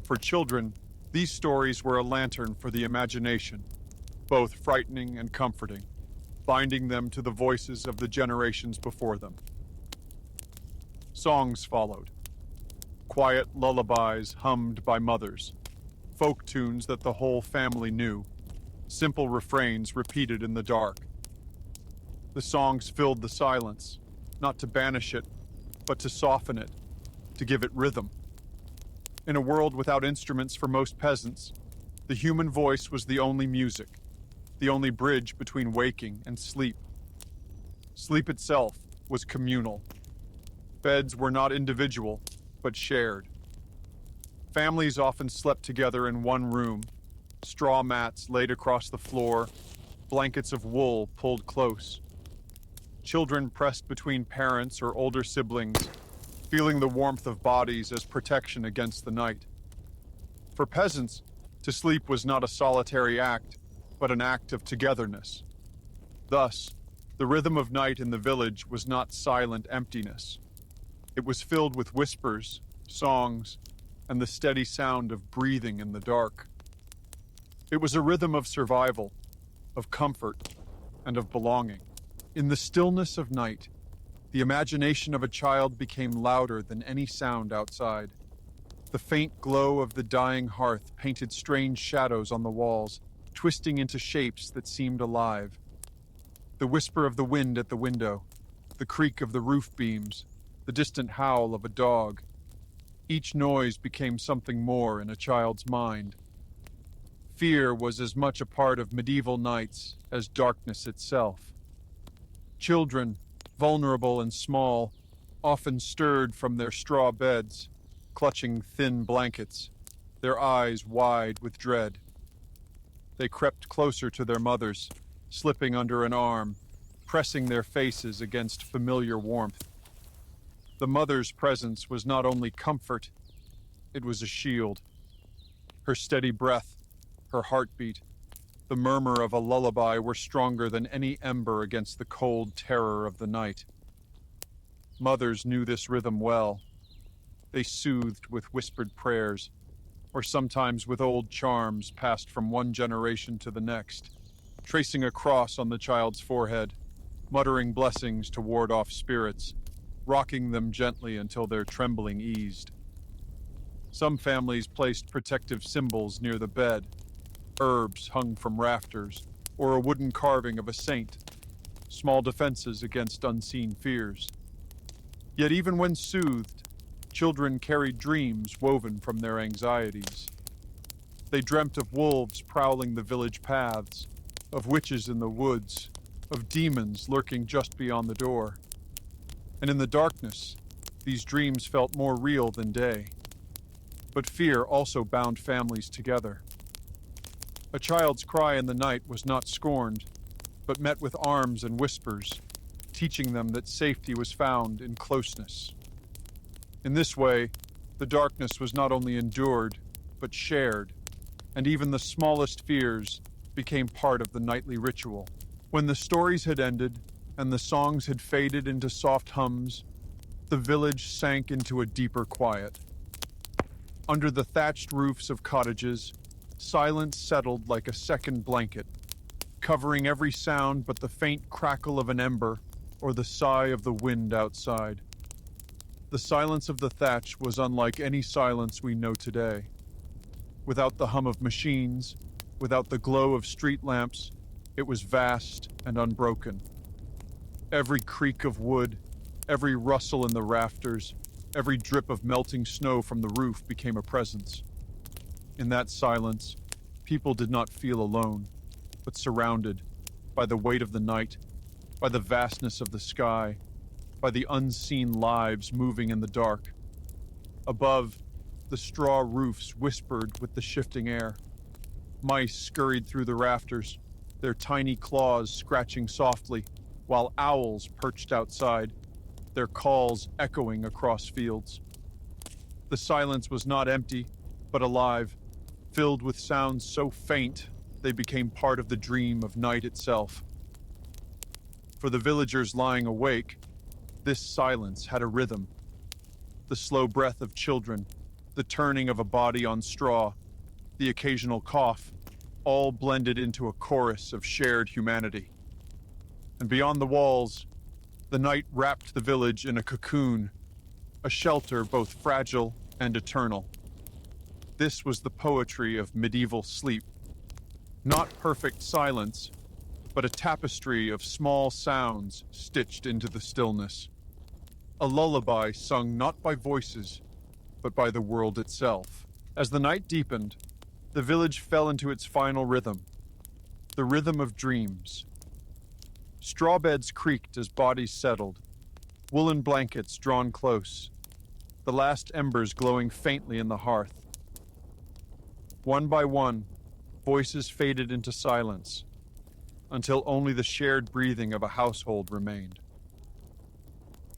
S2: For children, these stories were a lantern for the imagination, both frightening and comforting, binding them to the voices of the generations before them. Songs followed. Quiet lullabies hummed by mothers, folk tunes that the whole family knew, simple refrains repeated in the dark. The songs filled the silence, not to banish it, but to soften it, to give it rhythm. In a world without instruments for most peasants, the human voice was the only music, the only bridge between waking and sleep. Sleep itself was communal. Beds were not individual, but shared. Families often slept together in one room, straw mats laid across the floor, blankets of wool pulled close. Children pressed between parents or older siblings, feeling the warmth of bodies as protection against the night. For peasants, to sleep was not a solitary act, but an act of togetherness. Thus, the rhythm of night in the village was not silent emptiness. It was filled with whispers, songs, and the steady sound of breathing in the dark. It was a rhythm of survival, of comfort, and of belonging. In the stillness of night, the imagination of a child became louder than any sound outside. The faint glow of the dying hearth painted strange shadows on the walls, twisting into shapes that seemed alive. The whisper of the wind at the window, the creak of the roof beams, the distant howl of a dog. Each noise became something more in a child's mind. Fear was as much a part of medieval nights as darkness itself. Children, vulnerable and small, often stirred from their straw beds, clutching thin blankets, their eyes wide with dread. They crept closer to their mothers, slipping under an arm, pressing their faces against familiar warmth. The mother's presence was not only comfort, it was a shield. Her steady breath, her heartbeat, the murmur of a lullaby were stronger than any ember against the cold terror of the night. Mothers knew this rhythm well. They soothed with whispered prayers, or sometimes with old charms passed from one generation to the next, tracing a cross on the child's forehead, muttering blessings to ward off spirits, rocking them gently until their trembling eased. Some families placed protective symbols near the bed, herbs hung from rafters, or a wooden carving of a saint, small defenses against unseen fears. Yet even when soothed, children carried dreams woven from their anxieties. They dreamt of wolves prowling the village paths, of witches in the woods, of demons lurking just beyond the door. And in the darkness, these dreams felt more real than day. But fear also bound families together. A child's cry in the night was not scorned, but met with arms and whispers, teaching them that safety was found in closeness. In this way, the darkness was not only endured, but shared, and even the smallest fears became part of the nightly ritual. When the stories had ended, and the songs had faded into soft hums, the village sank into a deeper quiet. Under the thatched roofs of cottages, silence settled like a second blanket, covering every sound but the faint crackle of an ember or the sigh of the wind outside. The silence of the thatch was unlike any silence we know today. Without the hum of machines, without the glow of street lamps, it was vast and unbroken. Every creak of wood, every rustle in the rafters, every drip of melting snow from the roof became a presence. In that silence, people did not feel alone, but surrounded by the weight of the night, by the vastness of the sky, by the unseen lives moving in the dark. Above, the straw roofs whispered with the shifting air. Mice scurried through the rafters, their tiny claws scratching softly, while owls perched outside, their calls echoing across fields. The silence was not empty, but alive, filled with sounds so faint they became part of the dream of night itself. For the villagers lying awake, this silence had a rhythm. The slow breath of children, the turning of a body on straw, the occasional cough, all blended into a chorus of shared humanity. And beyond the walls, the night wrapped the village in a cocoon, a shelter both fragile and eternal. This was the poetry of medieval sleep. Not perfect silence, but a tapestry of small sounds stitched into the stillness. A lullaby sung not by voices, but by the world itself. As the night deepened, the village fell into its final rhythm, the rhythm of dreams. Straw beds creaked as bodies settled, woolen blankets drawn close, the last embers glowing faintly in the hearth. One by one, voices faded into silence, until only the shared breathing of a household remained.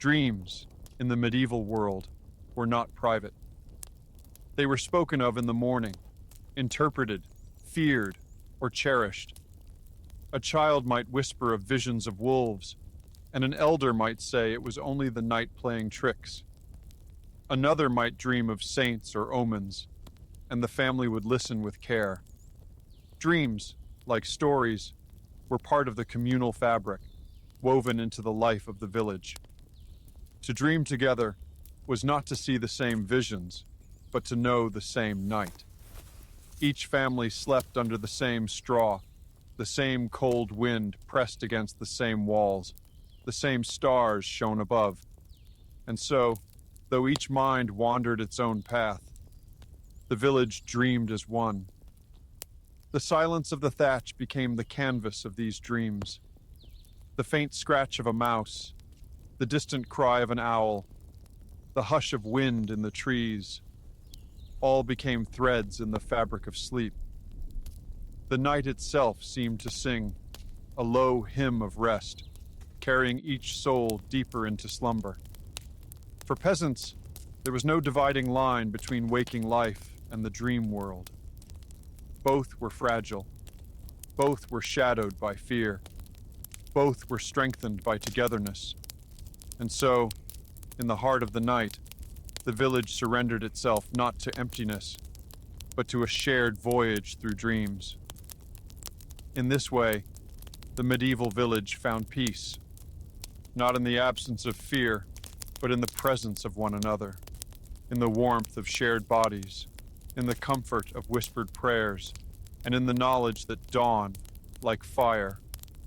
S2: Dreams, in the medieval world, were not private. They were spoken of in the morning, interpreted, feared, or cherished. A child might whisper of visions of wolves, and an elder might say it was only the night playing tricks. Another might dream of saints or omens, and the family would listen with care. Dreams, like stories, were part of the communal fabric, woven into the life of the village. To dream together was not to see the same visions, but to know the same night. Each family slept under the same straw, the same cold wind pressed against the same walls, the same stars shone above. And so, though each mind wandered its own path, the village dreamed as one. The silence of the thatch became the canvas of these dreams. The faint scratch of a mouse, the distant cry of an owl, the hush of wind in the trees, all became threads in the fabric of sleep. The night itself seemed to sing, a low hymn of rest, carrying each soul deeper into slumber. For peasants, there was no dividing line between waking life and the dream world. Both were fragile. Both were shadowed by fear. Both were strengthened by togetherness. And so, in the heart of the night, the village surrendered itself not to emptiness, but to a shared voyage through dreams. In this way, the medieval village found peace, not in the absence of fear, but in the presence of one another, in the warmth of shared bodies, in the comfort of whispered prayers, and in the knowledge that dawn, like fire,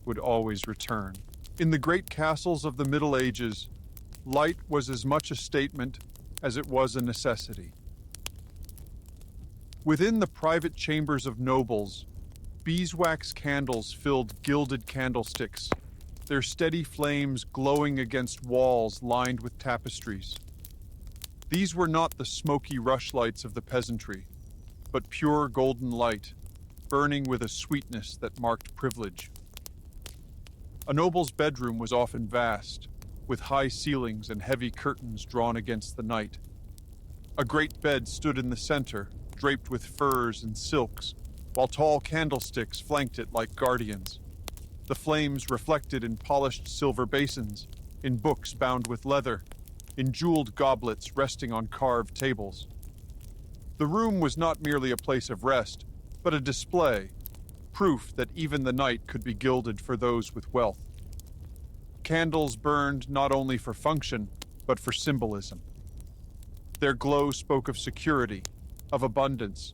S2: would always return. In the great castles of the Middle Ages, light was as much a statement as it was a necessity. Within the private chambers of nobles, beeswax candles filled gilded candlesticks, their steady flames glowing against walls lined with tapestries. These were not the smoky rushlights of the peasantry, but pure golden light, burning with a sweetness that marked privilege. A noble's bedroom was often vast, with high ceilings and heavy curtains drawn against the night. A great bed stood in the center, draped with furs and silks, while tall candlesticks flanked it like guardians. The flames reflected in polished silver basins, in books bound with leather, in jeweled goblets resting on carved tables. The room was not merely a place of rest, but a display, proof that even the night could be gilded for those with wealth. Candles burned not only for function, but for symbolism. Their glow spoke of security, of abundance,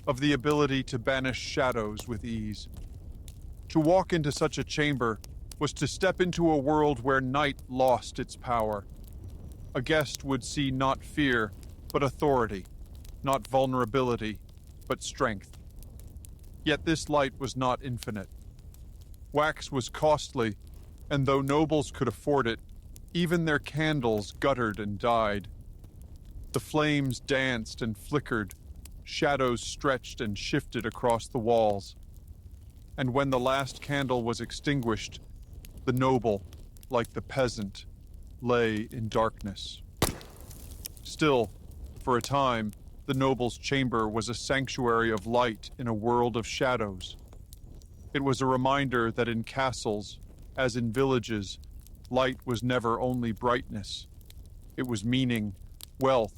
S2: of the ability to banish shadows with ease. To walk into such a chamber was to step into a world where night lost its power. A guest would see not fear, but authority, not vulnerability, but strength. Yet this light was not infinite. Wax was costly, and though nobles could afford it, even their candles guttered and died. The flames danced and flickered, shadows stretched and shifted across the walls. And when the last candle was extinguished, the noble, like the peasant, lay in darkness. Still, for a time, the noble's chamber was a sanctuary of light in a world of shadows. It was a reminder that in castles, as in villages, light was never only brightness. It was meaning, wealth,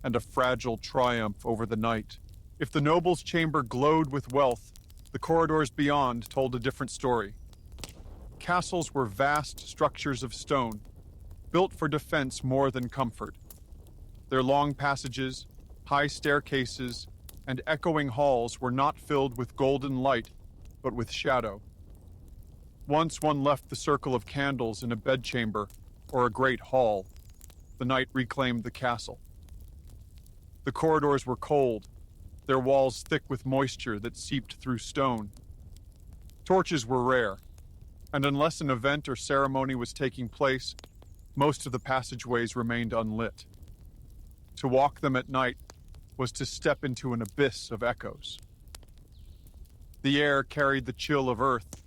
S2: and a fragile triumph over the night. If the noble's chamber glowed with wealth, the corridors beyond told a different story. Castles were vast structures of stone, built for defense more than comfort. Their long passages, high staircases, and echoing halls were not filled with golden light, but with shadow. Once one left the circle of candles in a bedchamber or a great hall, the night reclaimed the castle. The corridors were cold, their walls thick with moisture that seeped through stone. Torches were rare, and unless an event or ceremony was taking place, most of the passageways remained unlit. To walk them at night was to step into an abyss of echoes. The air carried the chill of earth,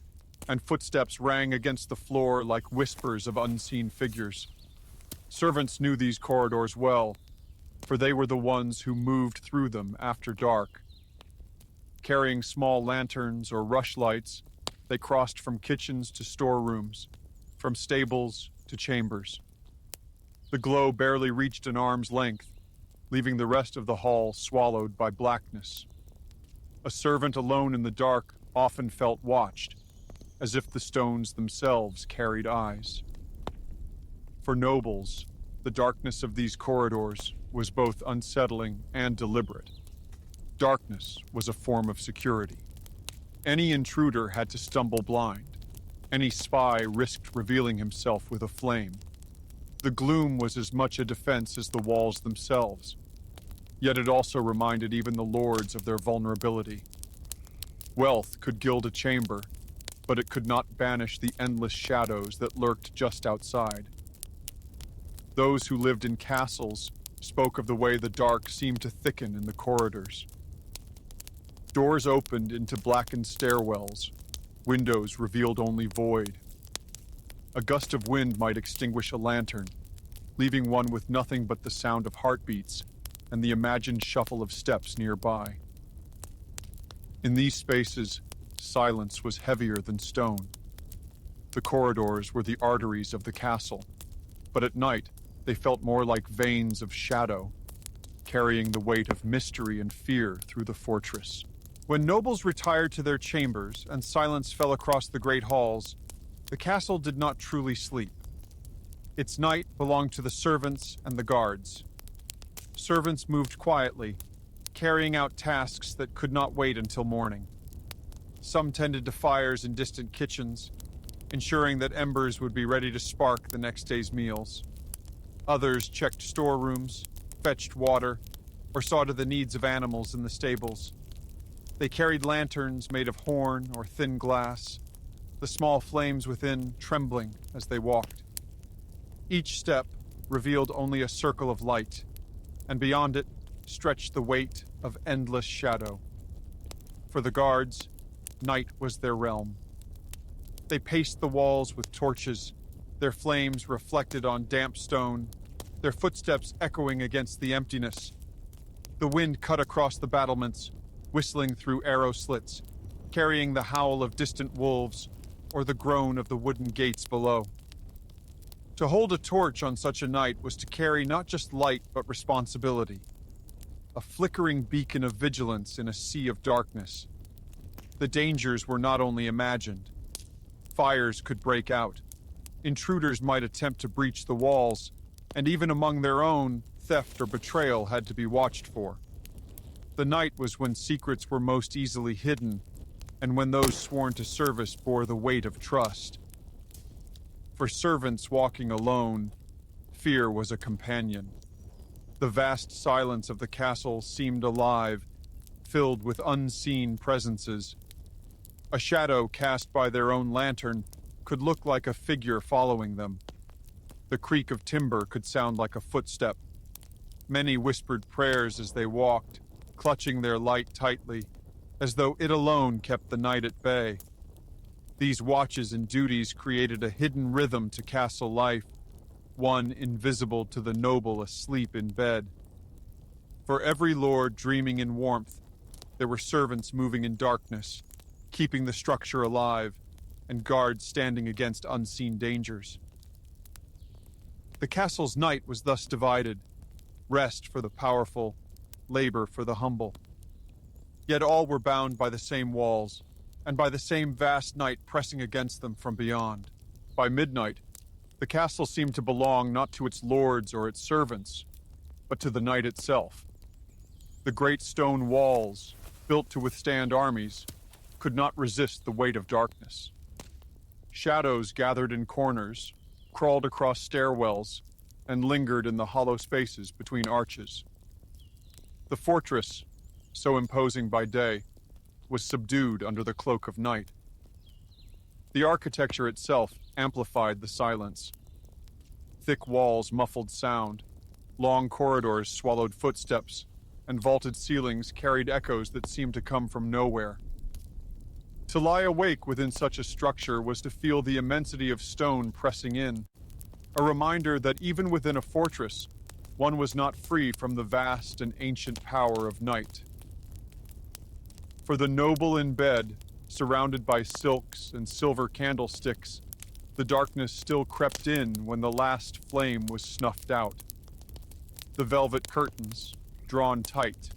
S2: and footsteps rang against the floor like whispers of unseen figures. Servants knew these corridors well, for they were the ones who moved through them after dark. Carrying small lanterns or rushlights, they crossed from kitchens to storerooms, from stables to chambers. The glow barely reached an arm's length, leaving the rest of the hall swallowed by blackness. A servant alone in the dark often felt watched, as if the stones themselves carried eyes. For nobles, the darkness of these corridors was both unsettling and deliberate. Darkness was a form of security. Any intruder had to stumble blind. Any spy risked revealing himself with a flame. The gloom was as much a defense as the walls themselves. Yet it also reminded even the lords of their vulnerability. Wealth could gild a chamber, but it could not banish the endless shadows that lurked just outside. Those who lived in castles spoke of the way the dark seemed to thicken in the corridors. Doors opened into blackened stairwells. Windows revealed only void. A gust of wind might extinguish a lantern, leaving one with nothing but the sound of heartbeats and the imagined shuffle of steps nearby. In these spaces, silence was heavier than stone. The corridors were the arteries of the castle, but at night they felt more like veins of shadow, carrying the weight of mystery and fear through the fortress. When nobles retired to their chambers and silence fell across the great halls, the castle did not truly sleep. Its night belonged to the servants and the guards. Servants moved quietly, carrying out tasks that could not wait until morning. Some tended to fires in distant kitchens, ensuring that embers would be ready to spark the next day's meals. Others checked storerooms, fetched water, or saw to the needs of animals in the stables. They carried lanterns made of horn or thin glass, the small flames within trembling as they walked. Each step revealed only a circle of light, and beyond it stretched the weight of endless shadow. For the guards, night was their realm. They paced the walls with torches, their flames reflected on damp stone, their footsteps echoing against the emptiness. The wind cut across the battlements, whistling through arrow slits, carrying the howl of distant wolves or the groan of the wooden gates below. To hold a torch on such a night was to carry not just light but responsibility, a flickering beacon of vigilance in a sea of darkness. The dangers were not only imagined. Fires could break out. Intruders might attempt to breach the walls, and even among their own, theft or betrayal had to be watched for. The night was when secrets were most easily hidden, and when those sworn to service bore the weight of trust. For servants walking alone, fear was a companion. The vast silence of the castle seemed alive, filled with unseen presences. A shadow cast by their own lantern could look like a figure following them. The creak of timber could sound like a footstep. Many whispered prayers as they walked, clutching their light tightly, as though it alone kept the night at bay. These watches and duties created a hidden rhythm to castle life, one invisible to the noble asleep in bed. For every lord dreaming in warmth, there were servants moving in darkness, keeping the structure alive, and guards standing against unseen dangers. The castle's night was thus divided, rest for the powerful, labor for the humble. Yet all were bound by the same walls, and by the same vast night pressing against them from beyond. By midnight, the castle seemed to belong not to its lords or its servants, but to the night itself. The great stone walls, built to withstand armies, could not resist the weight of darkness. Shadows gathered in corners, crawled across stairwells, and lingered in the hollow spaces between arches. The fortress, so imposing by day, was subdued under the cloak of night. The architecture itself amplified the silence. Thick walls muffled sound, long corridors swallowed footsteps, and vaulted ceilings carried echoes that seemed to come from nowhere. To lie awake within such a structure was to feel the immensity of stone pressing in, a reminder that even within a fortress, one was not free from the vast and ancient power of night. For the noble in bed, surrounded by silks and silver candlesticks, the darkness still crept in when the last flame was snuffed out. The velvet curtains, drawn tight,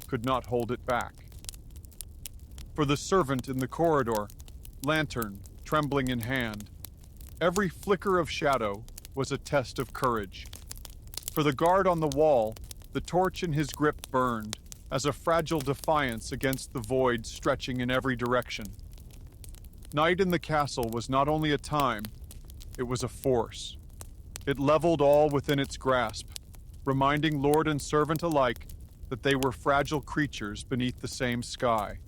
S2: could not hold it back. For the servant in the corridor, lantern trembling in hand, every flicker of shadow was a test of courage. For the guard on the wall, the torch in his grip burned, as a fragile defiance against the void stretching in every direction. Night in the castle was not only a time, it was a force. It leveled all within its grasp, reminding lord and servant alike that they were fragile creatures beneath the same sky.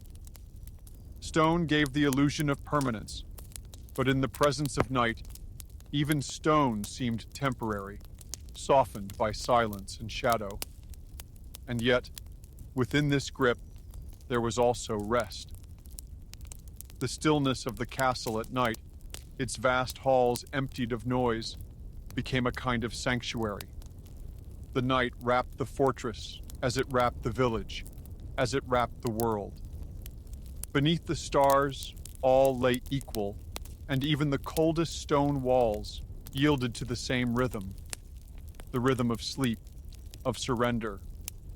S2: Stone gave the illusion of permanence, but in the presence of night, even stone seemed temporary, softened by silence and shadow. And yet, within this grip, there was also rest. The stillness of the castle at night, its vast halls emptied of noise, became a kind of sanctuary. The night wrapped the fortress as it wrapped the village, as it wrapped the world. Beneath the stars, all lay equal, and even the coldest stone walls yielded to the same rhythm, the rhythm of sleep, of surrender,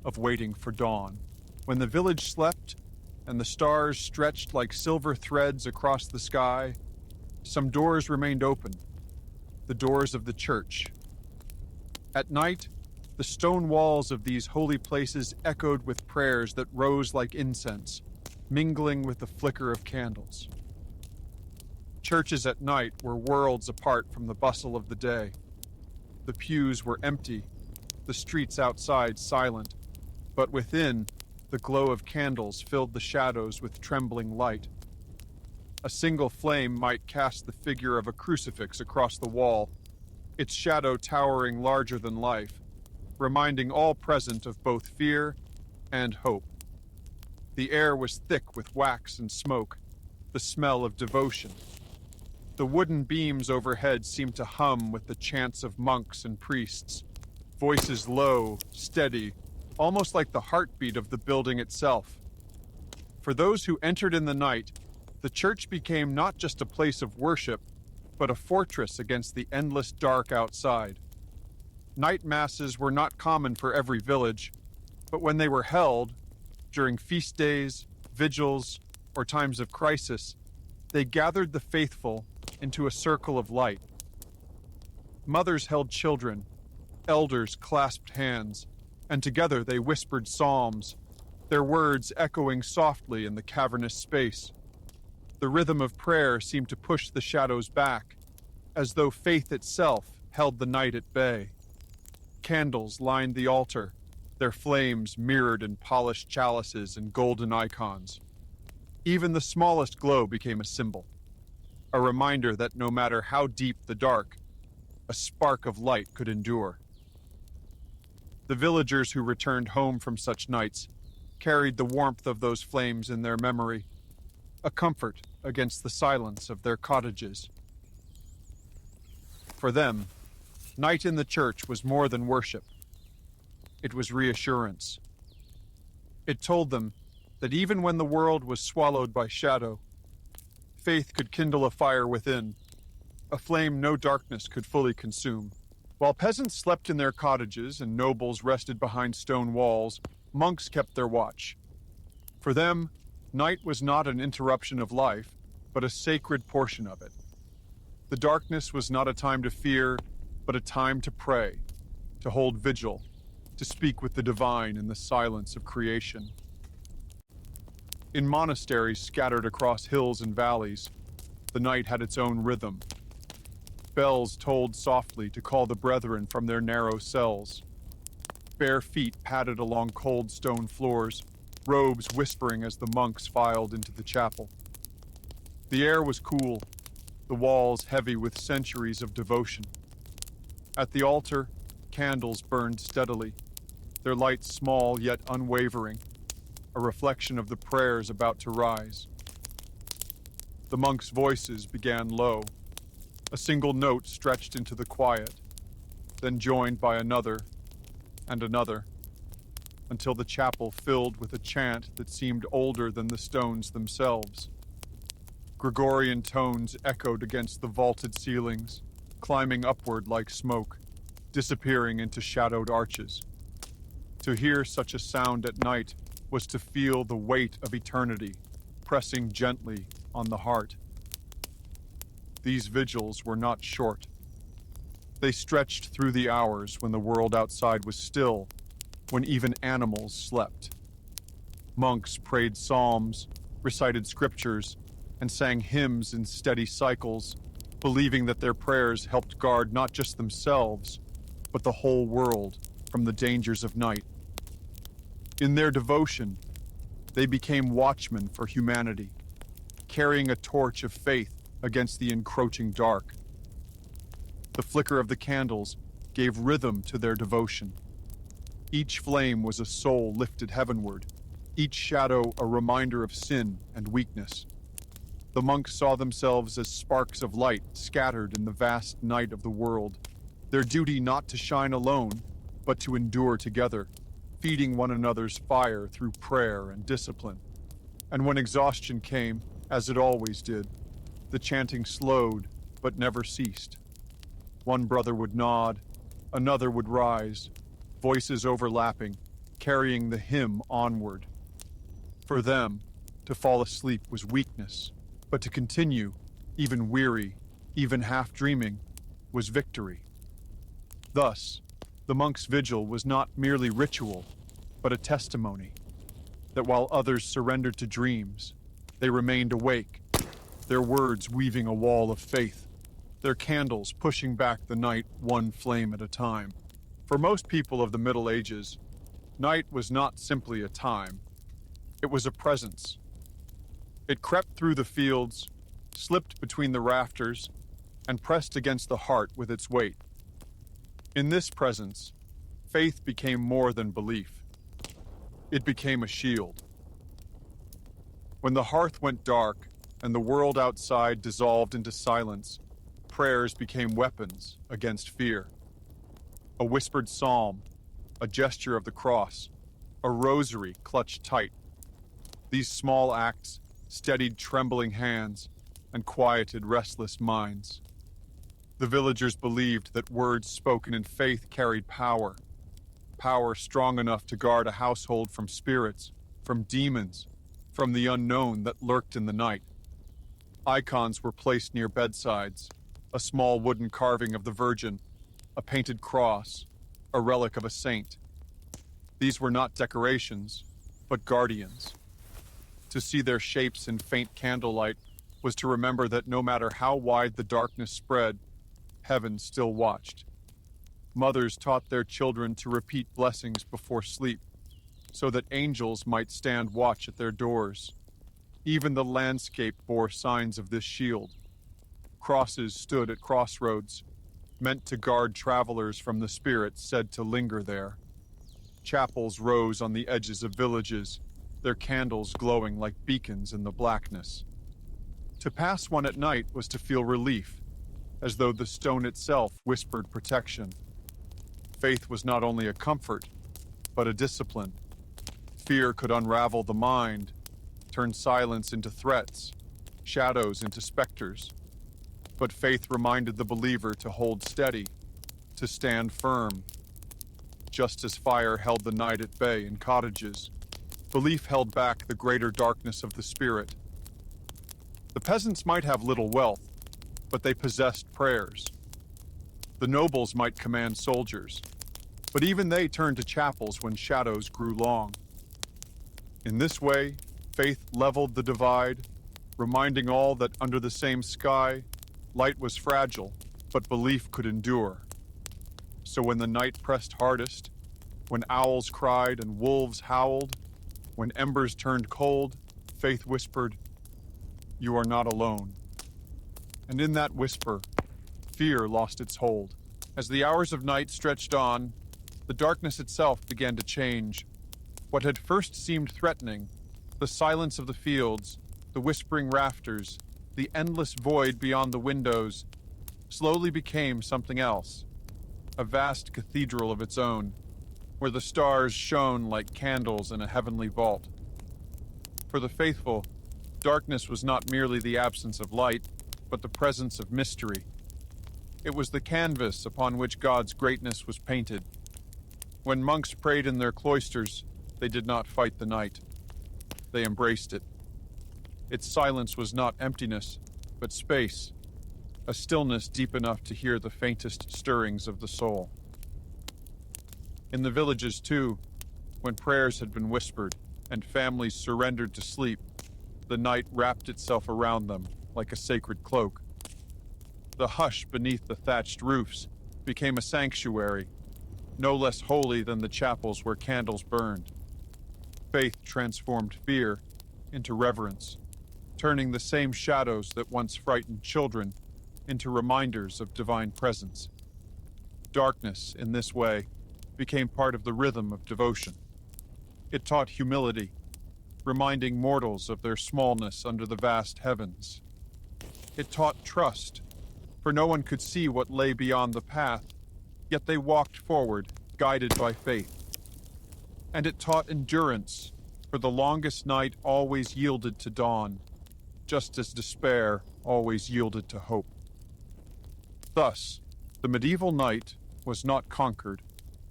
S2: of waiting for dawn. When the village slept, and the stars stretched like silver threads across the sky, some doors remained open, the doors of the church. At night, the stone walls of these holy places echoed with prayers that rose like incense, mingling with the flicker of candles. Churches at night were worlds apart from the bustle of the day. The pews were empty, the streets outside silent, but within, the glow of candles filled the shadows with trembling light. A single flame might cast the figure of a crucifix across the wall, its shadow towering larger than life, reminding all present of both fear and hope. The air was thick with wax and smoke, the smell of devotion. The wooden beams overhead seemed to hum with the chants of monks and priests, voices low, steady, almost like the heartbeat of the building itself. For those who entered in the night, the church became not just a place of worship, but a fortress against the endless dark outside. Night masses were not common for every village, but when they were held, during feast days, vigils, or times of crisis, they gathered the faithful into a circle of light. Mothers held children, Elders clasped hands, and together they whispered psalms, their words echoing softly in the cavernous space. The rhythm of prayer seemed to push the shadows back, as though faith itself held the night at bay. Candles lined the altar, their flames mirrored in polished chalices and golden icons. Even the smallest glow became a symbol, a reminder that no matter how deep the dark, a spark of light could endure. The villagers who returned home from such nights carried the warmth of those flames in their memory, a comfort against the silence of their cottages. For them, night in the church was more than worship. It was reassurance. It told them that even when the world was swallowed by shadow, faith could kindle a fire within, a flame no darkness could fully consume. While peasants slept in their cottages and nobles rested behind stone walls, monks kept their watch. For them, night was not an interruption of life, but a sacred portion of it. The darkness was not a time to fear, but a time to pray, to hold vigil, to speak with the divine in the silence of creation. In monasteries scattered across hills and valleys, the night had its own rhythm. Bells tolled softly to call the brethren from their narrow cells. Bare feet padded along cold stone floors, robes whispering as the monks filed into the chapel. The air was cool, the walls heavy with centuries of devotion. At the altar, candles burned steadily, their light small yet unwavering, a reflection of the prayers about to rise. The monks' voices began low, a single note stretched into the quiet, then joined by another and another, until the chapel filled with a chant that seemed older than the stones themselves. Gregorian tones echoed against the vaulted ceilings, climbing upward like smoke, disappearing into shadowed arches. To hear such a sound at night was to feel the weight of eternity pressing gently on the heart. These vigils were not short. They stretched through the hours when the world outside was still, when even animals slept. Monks prayed psalms, recited scriptures, and sang hymns in steady cycles, believing that their prayers helped guard not just themselves, but the whole world from the dangers of night. In their devotion, they became watchmen for humanity, carrying a torch of faith against the encroaching dark. The flicker of the candles gave rhythm to their devotion. Each flame was a soul lifted heavenward, each shadow a reminder of sin and weakness. The monks saw themselves as sparks of light scattered in the vast night of the world, their duty not to shine alone, but to endure together, feeding one another's fire through prayer and discipline. And when exhaustion came, as it always did, the chanting slowed but never ceased. One brother would nod, another would rise, voices overlapping, carrying the hymn onward. For them, to fall asleep was weakness, but to continue, even weary, even half-dreaming, was victory. Thus, the monks' vigil was not merely ritual, but a testimony that while others surrendered to dreams, they remained awake, their words weaving a wall of faith, their candles pushing back the night one flame at a time. For most people of the Middle Ages, night was not simply a time, it was a presence. It crept through the fields, slipped between the rafters, and pressed against the heart with its weight. In this presence, faith became more than belief. It became a shield. When the hearth went dark and the world outside dissolved into silence, prayers became weapons against fear. A whispered psalm, a gesture of the cross, a rosary clutched tight. These small acts steadied trembling hands and quieted restless minds. The villagers believed that words spoken in faith carried power, power strong enough to guard a household from spirits, from demons, from the unknown that lurked in the night. Icons were placed near bedsides, a small wooden carving of the Virgin, a painted cross, a relic of a saint. These were not decorations, but guardians. To see their shapes in faint candlelight was to remember that no matter how wide the darkness spread, heaven still watched. Mothers taught their children to repeat blessings before sleep, so that angels might stand watch at their doors. Even the landscape bore signs of this shield. Crosses stood at crossroads, meant to guard travelers from the spirits said to linger there. Chapels rose on the edges of villages, their candles glowing like beacons in the blackness. To pass one at night was to feel relief, as though the stone itself whispered protection. Faith was not only a comfort, but a discipline. Fear could unravel the mind, turn silence into threats, shadows into specters. But faith reminded the believer to hold steady, to stand firm. Just as fire held the night at bay in cottages, belief held back the greater darkness of the spirit. The peasants might have little wealth, but they possessed prayers. The nobles might command soldiers, but even they turned to chapels when shadows grew long. In this way, faith leveled the divide, reminding all that under the same sky, light was fragile, but belief could endure. So when the night pressed hardest, when owls cried and wolves howled, when embers turned cold, faith whispered, "You are not alone." And in that whisper, fear lost its hold. As the hours of night stretched on, the darkness itself began to change. What had first seemed threatening, the silence of the fields, the whispering rafters, the endless void beyond the windows, slowly became something else. A vast cathedral of its own, where the stars shone like candles in a heavenly vault. For the faithful, darkness was not merely the absence of light, but the presence of mystery. It was the canvas upon which God's greatness was painted. When monks prayed in their cloisters, they did not fight the night. They embraced it. Its silence was not emptiness, but space, a stillness deep enough to hear the faintest stirrings of the soul. In the villages, too, when prayers had been whispered and families surrendered to sleep, the night wrapped itself around them like a sacred cloak. The hush beneath the thatched roofs became a sanctuary, no less holy than the chapels where candles burned. Faith transformed fear into reverence, turning the same shadows that once frightened children into reminders of divine presence. Darkness, in this way, became part of the rhythm of devotion. It taught humility, reminding mortals of their smallness under the vast heavens. It taught trust, for no one could see what lay beyond the path, yet they walked forward, guided by faith. And it taught endurance, for the longest night always yielded to dawn, just as despair always yielded to hope. Thus, the medieval night was not conquered,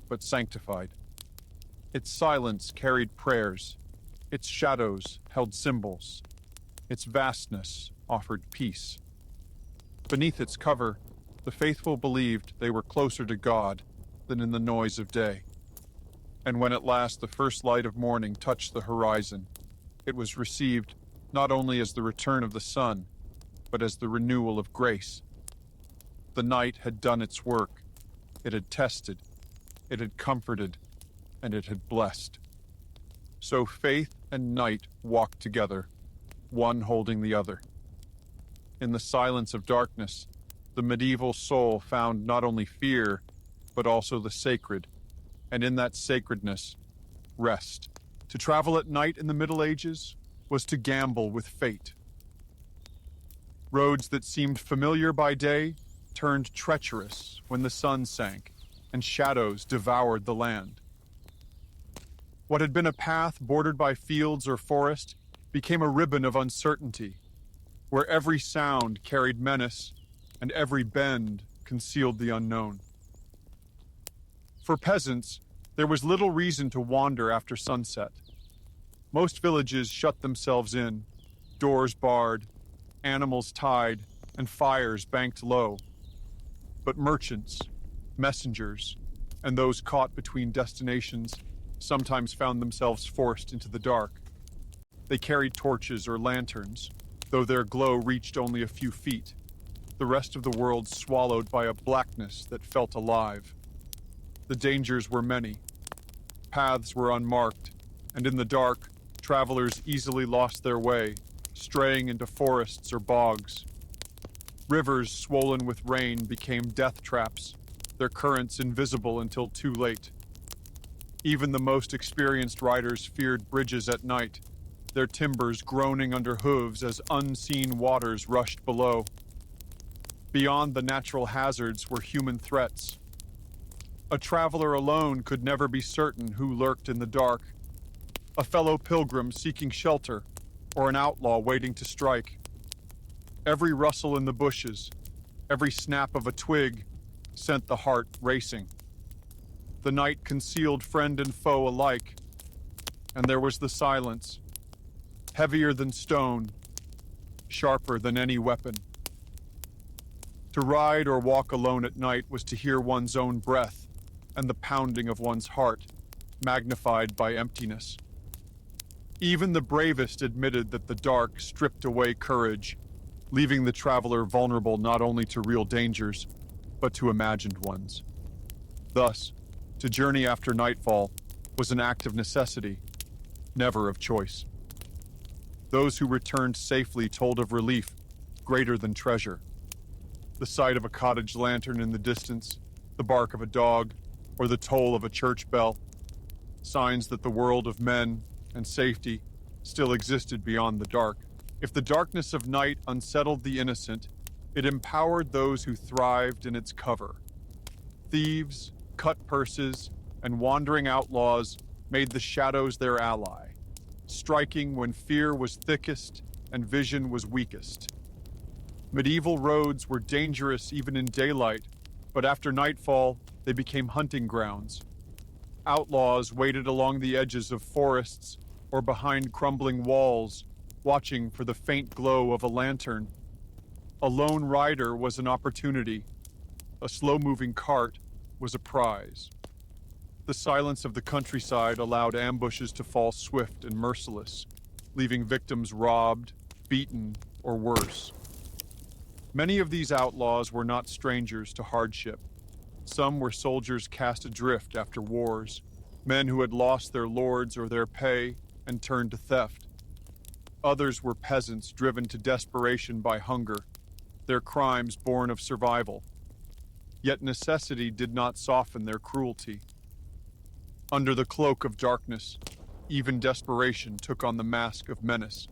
S2: but sanctified. Its silence carried prayers, its shadows held symbols, its vastness offered peace. Beneath its cover, the faithful believed they were closer to God than in the noise of day. And when at last the first light of morning touched the horizon, it was received not only as the return of the sun, but as the renewal of grace. The night had done its work. It had tested, it had comforted, and it had blessed. So faith and night walked together, one holding the other. In the silence of darkness, the medieval soul found not only fear, but also the sacred, and in that sacredness, rest. To travel at night in the Middle Ages was to gamble with fate. Roads that seemed familiar by day turned treacherous when the sun sank, and shadows devoured the land. What had been a path bordered by fields or forest became a ribbon of uncertainty, where every sound carried menace and every bend concealed the unknown. For peasants, there was little reason to wander after sunset. Most villages shut themselves in, doors barred, animals tied, and fires banked low. But merchants, messengers, and those caught between destinations sometimes found themselves forced into the dark. They carried torches or lanterns, though their glow reached only a few feet, the rest of the world swallowed by a blackness that felt alive. The dangers were many. Paths were unmarked, and in the dark, travelers easily lost their way, straying into forests or bogs. Rivers swollen with rain became death traps, their currents invisible until too late. Even the most experienced riders feared bridges at night, their timbers groaning under hooves as unseen waters rushed below. Beyond the natural hazards were human threats. A traveler alone could never be certain who lurked in the dark. A fellow pilgrim seeking shelter, or an outlaw waiting to strike. Every rustle in the bushes, every snap of a twig, sent the heart racing. The night concealed friend and foe alike, and there was the silence, heavier than stone, sharper than any weapon. To ride or walk alone at night was to hear one's own breath and the pounding of one's heart, magnified by emptiness. Even the bravest admitted that the dark stripped away courage, leaving the traveler vulnerable not only to real dangers, but to imagined ones. Thus, to journey after nightfall was an act of necessity, never of choice. Those who returned safely told of relief greater than treasure. The sight of a cottage lantern in the distance, the bark of a dog, or the toll of a church bell, signs that the world of men and safety still existed beyond the dark. If the darkness of night unsettled the innocent, it empowered those who thrived in its cover. Thieves, cut purses, and wandering outlaws made the shadows their ally, striking when fear was thickest and vision was weakest. Medieval roads were dangerous even in daylight, but after nightfall, they became hunting grounds. Outlaws waited along the edges of forests or behind crumbling walls, watching for the faint glow of a lantern. A lone rider was an opportunity. A slow-moving cart was a prize. The silence of the countryside allowed ambushes to fall swift and merciless, leaving victims robbed, beaten, or worse. Many of these outlaws were not strangers to hardship. Some were soldiers cast adrift after wars, men who had lost their lords or their pay and turned to theft. Others were peasants driven to desperation by hunger, their crimes born of survival. Yet necessity did not soften their cruelty. Under the cloak of darkness, even desperation took on the mask of menace.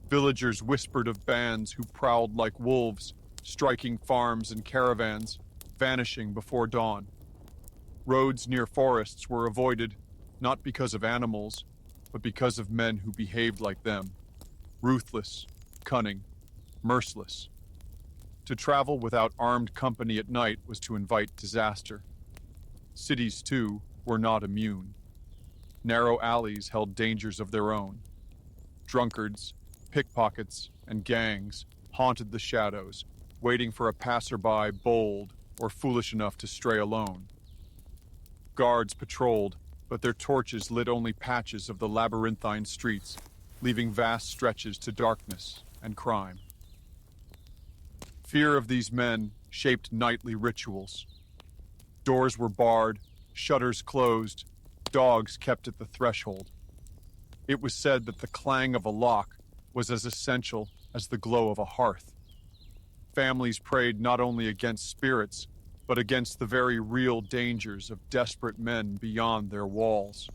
S2: Villagers whispered of bands who prowled like wolves, striking farms and caravans, vanishing before dawn. Roads near forests were avoided, not because of animals, but because of men who behaved like them. Ruthless, cunning, merciless. To travel without armed company at night was to invite disaster. Cities, too, were not immune. Narrow alleys held dangers of their own. Drunkards, pickpockets, and gangs haunted the shadows, waiting for a passerby bold or foolish enough to stray alone. Guards patrolled, but their torches lit only patches of the labyrinthine streets, leaving vast stretches to darkness and crime. Fear of these men shaped nightly rituals. Doors were barred, shutters closed, dogs kept at the threshold. It was said that the clang of a lock was as essential as the glow of a hearth. Families prayed not only against spirits, but against the very real dangers of desperate men beyond their walls.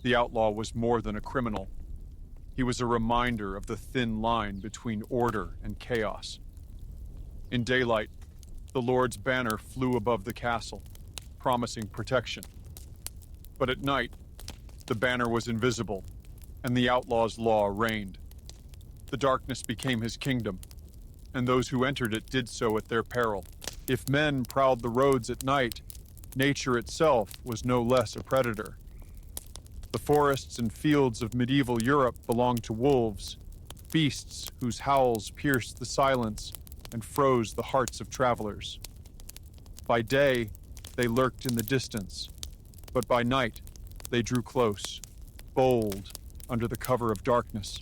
S2: The outlaw was more than a criminal. He was a reminder of the thin line between order and chaos. In daylight, the Lord's banner flew above the castle, promising protection. But at night, the banner was invisible, and the outlaw's law reigned. The darkness became his kingdom, and those who entered it did so at their peril. If men prowled the roads at night, nature itself was no less a predator. The forests and fields of medieval Europe belonged to wolves, beasts whose howls pierced the silence and froze the hearts of travelers. By day, they lurked in the distance, but by night they drew close, bold, under the cover of darkness.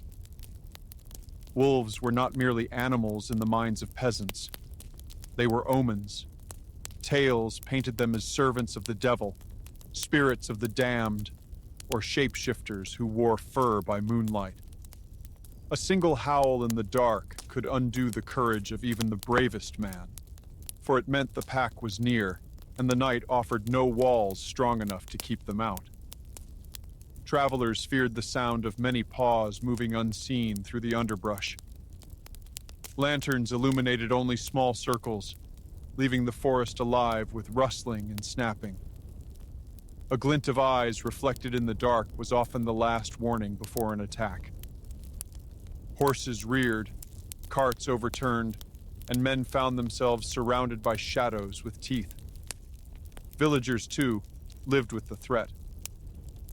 S2: Wolves were not merely animals in the minds of peasants. They were omens. Tales painted them as servants of the devil, spirits of the damned, or shapeshifters who wore fur by moonlight. A single howl in the dark could undo the courage of even the bravest man, for it meant the pack was near, and the night offered no walls strong enough to keep them out. Travelers feared the sound of many paws moving unseen through the underbrush. Lanterns illuminated only small circles, leaving the forest alive with rustling and snapping. A glint of eyes reflected in the dark was often the last warning before an attack. Horses reared, carts overturned, and men found themselves surrounded by shadows with teeth. Villagers, too, lived with the threat.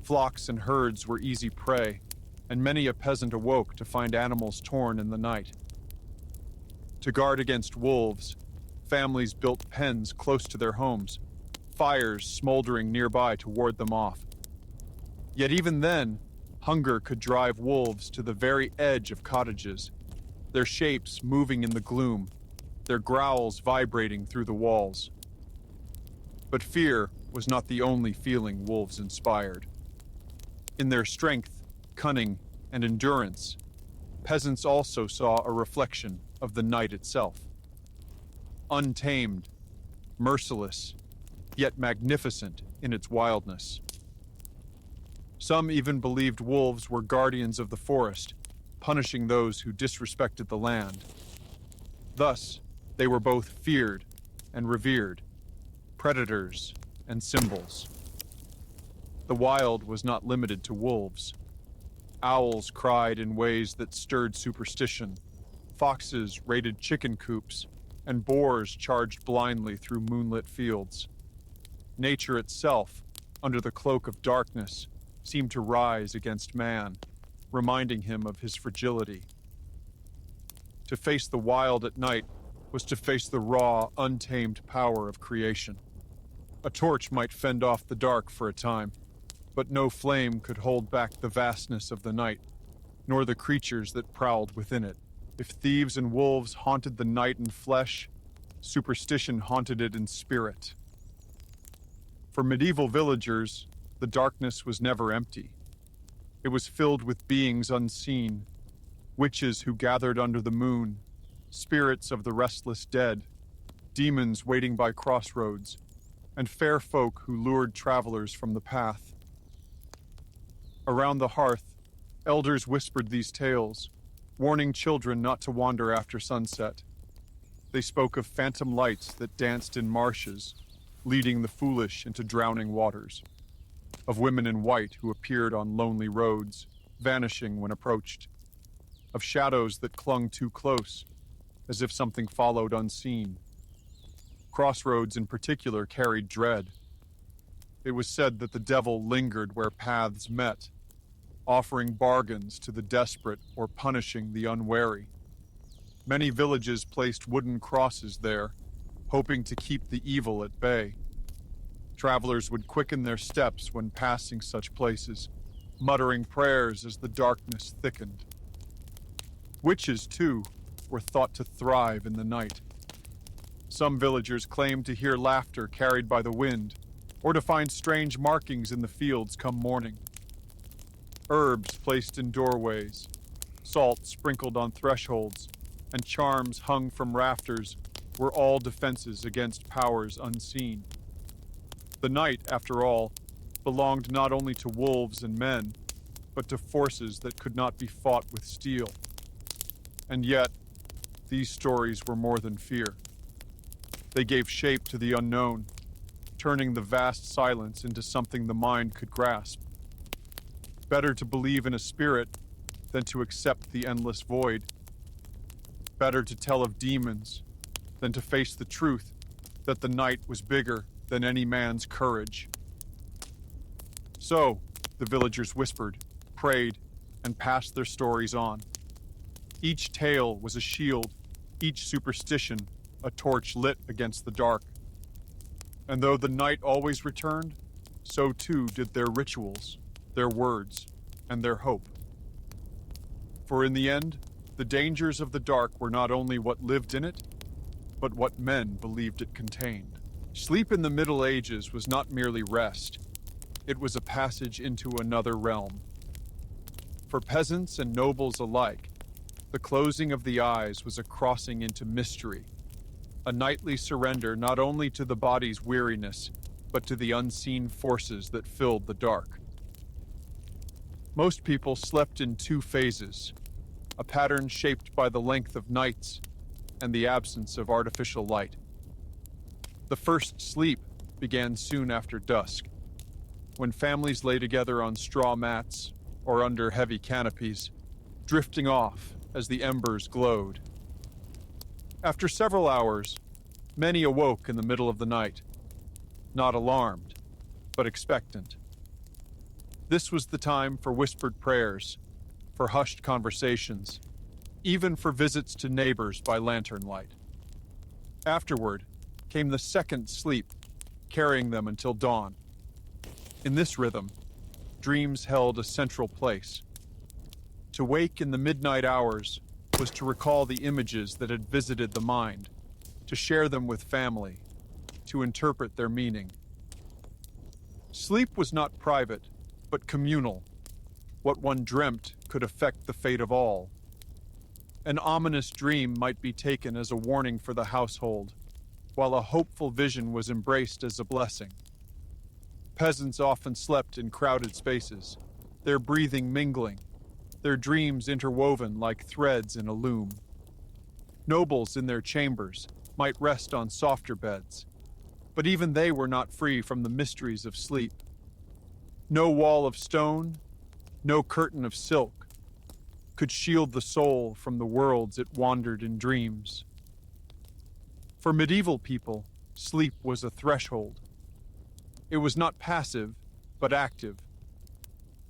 S2: Flocks and herds were easy prey, and many a peasant awoke to find animals torn in the night. To guard against wolves, families built pens close to their homes, fires smoldering nearby to ward them off. Yet even then, hunger could drive wolves to the very edge of cottages, their shapes moving in the gloom, their growls vibrating through the walls. But fear was not the only feeling wolves inspired. In their strength, cunning, and endurance, peasants also saw a reflection of the night itself. Untamed, merciless, yet magnificent in its wildness. Some even believed wolves were guardians of the forest, punishing those who disrespected the land. Thus, they were both feared and revered, predators and symbols. The wild was not limited to wolves. Owls cried in ways that stirred superstition. Foxes raided chicken coops, and boars charged blindly through moonlit fields. Nature itself, under the cloak of darkness, seemed to rise against man, reminding him of his fragility. To face the wild at night was to face the raw, untamed power of creation. A torch might fend off the dark for a time, but no flame could hold back the vastness of the night, nor the creatures that prowled within it. If thieves and wolves haunted the night in flesh, superstition haunted it in spirit. For medieval villagers, the darkness was never empty. It was filled with beings unseen, witches who gathered under the moon, spirits of the restless dead, demons waiting by crossroads, and fair folk who lured travelers from the path. Around the hearth, elders whispered these tales, warning children not to wander after sunset. They spoke of phantom lights that danced in marshes, leading the foolish into drowning waters, of women in white who appeared on lonely roads, vanishing when approached, of shadows that clung too close, as if something followed unseen. Crossroads in particular carried dread. It was said that the devil lingered where paths met, offering bargains to the desperate or punishing the unwary. Many villages placed wooden crosses there, hoping to keep the evil at bay. Travelers would quicken their steps when passing such places, muttering prayers as the darkness thickened. Witches, too, were thought to thrive in the night. Some villagers claimed to hear laughter carried by the wind, or to find strange markings in the fields come morning. Herbs placed in doorways, salt sprinkled on thresholds, and charms hung from rafters were all defenses against powers unseen. The night, after all, belonged not only to wolves and men, but to forces that could not be fought with steel. And yet, these stories were more than fear. They gave shape to the unknown, turning the vast silence into something the mind could grasp. Better to believe in a spirit than to accept the endless void. Better to tell of demons than to face the truth that the night was bigger than any man's courage. So, the villagers whispered, prayed, and passed their stories on. Each tale was a shield, each superstition a torch lit against the dark. And though the night always returned, so too did their rituals, their words, and their hope. For in the end, the dangers of the dark were not only what lived in it, but what men believed it contained. Sleep in the Middle Ages was not merely rest, it was a passage into another realm. For peasants and nobles alike, the closing of the eyes was a crossing into mystery, a nightly surrender not only to the body's weariness, but to the unseen forces that filled the dark. Most people slept in two phases, a pattern shaped by the length of nights and the absence of artificial light. The first sleep began soon after dusk, when families lay together on straw mats or under heavy canopies, drifting off as the embers glowed. After several hours, many awoke in the middle of the night, not alarmed, but expectant. This was the time for whispered prayers, for hushed conversations, even for visits to neighbors by lantern light. Afterward came the second sleep, carrying them until dawn. In this rhythm, dreams held a central place. To wake in the midnight hours was to recall the images that had visited the mind, to share them with family, to interpret their meaning. Sleep was not private, but communal. What one dreamt could affect the fate of all. An ominous dream might be taken as a warning for the household, while a hopeful vision was embraced as a blessing. Peasants often slept in crowded spaces, their breathing mingling, their dreams interwoven like threads in a loom. Nobles in their chambers might rest on softer beds, but even they were not free from the mysteries of sleep. No wall of stone, no curtain of silk, could shield the soul from the worlds it wandered in dreams. For medieval people, sleep was a threshold. It was not passive, but active.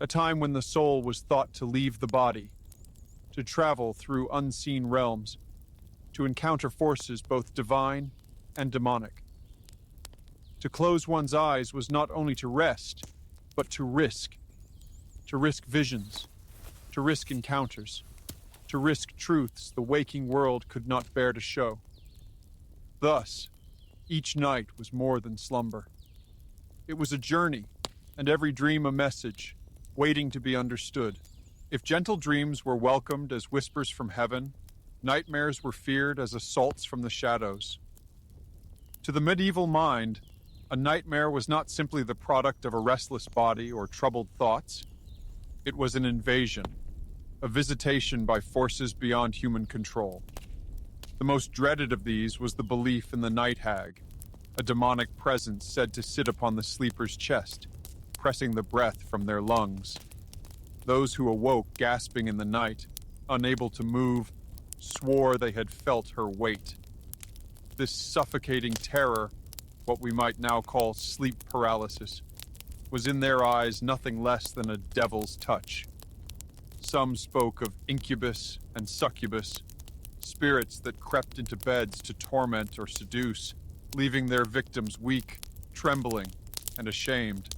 S2: A time when the soul was thought to leave the body, to travel through unseen realms, to encounter forces both divine and demonic. To close one's eyes was not only to rest, but to risk visions, to risk encounters, to risk truths the waking world could not bear to show. Thus, each night was more than slumber. It was a journey, and every dream a message, waiting to be understood. If gentle dreams were welcomed as whispers from heaven, nightmares were feared as assaults from the shadows. To the medieval mind, a nightmare was not simply the product of a restless body or troubled thoughts. It was an invasion, a visitation by forces beyond human control. The most dreaded of these was the belief in the night hag, a demonic presence said to sit upon the sleeper's chest, pressing the breath from their lungs. Those who awoke gasping in the night, unable to move, swore they had felt her weight. This suffocating terror, what we might now call sleep paralysis, was in their eyes nothing less than a devil's touch. Some spoke of incubus and succubus, spirits that crept into beds to torment or seduce, leaving their victims weak, trembling, and ashamed.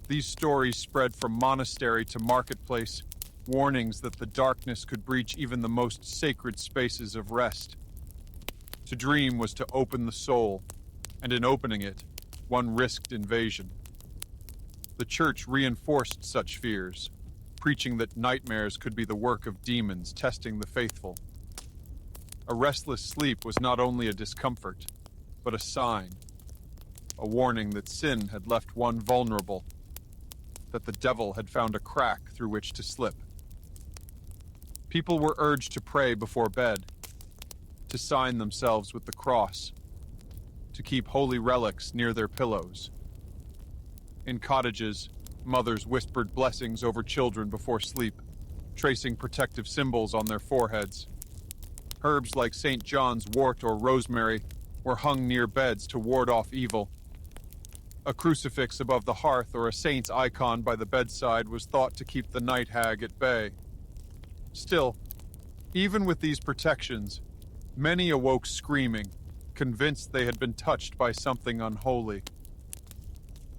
S2: These stories spread from monastery to marketplace, warnings that the darkness could breach even the most sacred spaces of rest. To dream was to open the soul, and in opening it, one risked invasion. The church reinforced such fears, preaching that nightmares could be the work of demons testing the faithful. A restless sleep was not only a discomfort, but a sign, a warning that sin had left one vulnerable, that the devil had found a crack through which to slip. People were urged to pray before bed, to sign themselves with the cross, to keep holy relics near their pillows. In cottages, mothers whispered blessings over children before sleep, tracing protective symbols on their foreheads. Herbs like St. John's wort or rosemary were hung near beds to ward off evil. A crucifix above the hearth or a saint's icon by the bedside was thought to keep the night hag at bay. Still, even with these protections, many awoke screaming, convinced they had been touched by something unholy.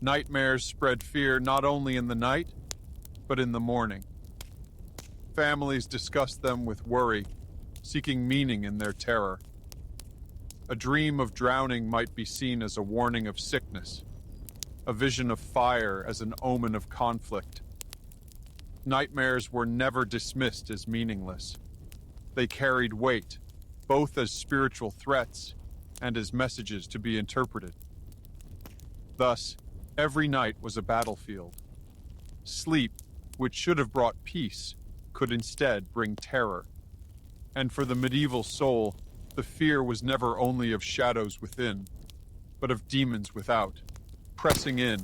S2: Nightmares spread fear not only in the night, but in the morning. Families discussed them with worry, seeking meaning in their terror. A dream of drowning might be seen as a warning of sickness, a vision of fire as an omen of conflict. Nightmares were never dismissed as meaningless. They carried weight, both as spiritual threats and as messages to be interpreted. Thus, every night was a battlefield. Sleep, which should have brought peace, could instead bring terror. And for the medieval soul, the fear was never only of shadows within, but of demons without, pressing in,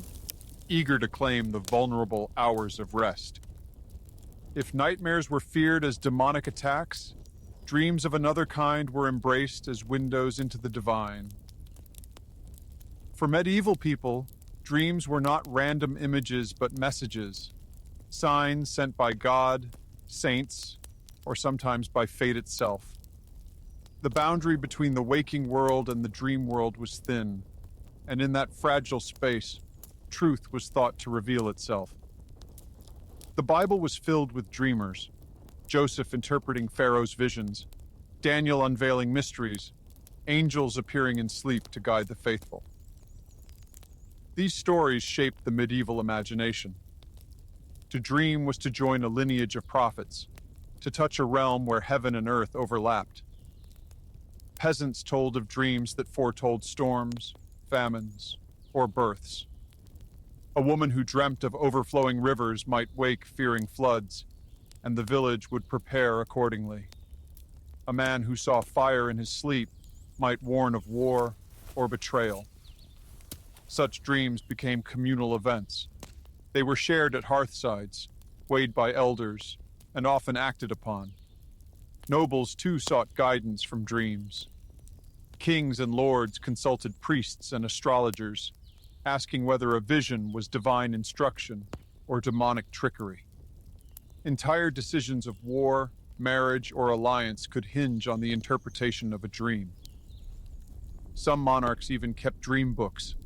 S2: eager to claim the vulnerable hours of rest. If nightmares were feared as demonic attacks, dreams of another kind were embraced as windows into the divine. For medieval people, dreams were not random images but messages, signs sent by God, saints, or sometimes by fate itself. The boundary between the waking world and the dream world was thin, and in that fragile space, truth was thought to reveal itself. The Bible was filled with dreamers, Joseph interpreting Pharaoh's visions, Daniel unveiling mysteries, angels appearing in sleep to guide the faithful. These stories shaped the medieval imagination. To dream was to join a lineage of prophets, to touch a realm where heaven and earth overlapped. Peasants told of dreams that foretold storms, famines, or births. A woman who dreamt of overflowing rivers might wake fearing floods, and the village would prepare accordingly. A man who saw fire in his sleep might warn of war or betrayal. Such dreams became communal events. They were shared at hearthsides, weighed by elders, and often acted upon. Nobles too sought guidance from dreams. Kings and lords consulted priests and astrologers, asking whether a vision was divine instruction or demonic trickery. Entire decisions of war, marriage, or alliance could hinge on the interpretation of a dream. Some monarchs even kept dream books,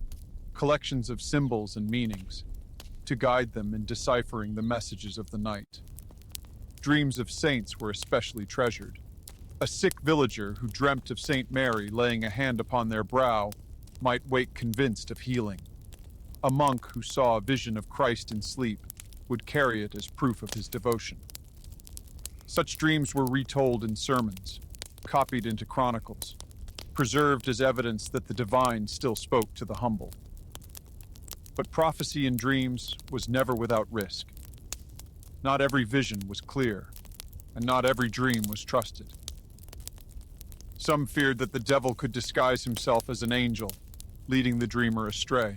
S2: collections of symbols and meanings, to guide them in deciphering the messages of the night. Dreams of saints were especially treasured. A sick villager who dreamt of Saint Mary laying a hand upon their brow might wake convinced of healing. A monk who saw a vision of Christ in sleep would carry it as proof of his devotion. Such dreams were retold in sermons, copied into chronicles, preserved as evidence that the divine still spoke to the humble. But prophecy in dreams was never without risk. Not every vision was clear, and not every dream was trusted. Some feared that the devil could disguise himself as an angel, leading the dreamer astray.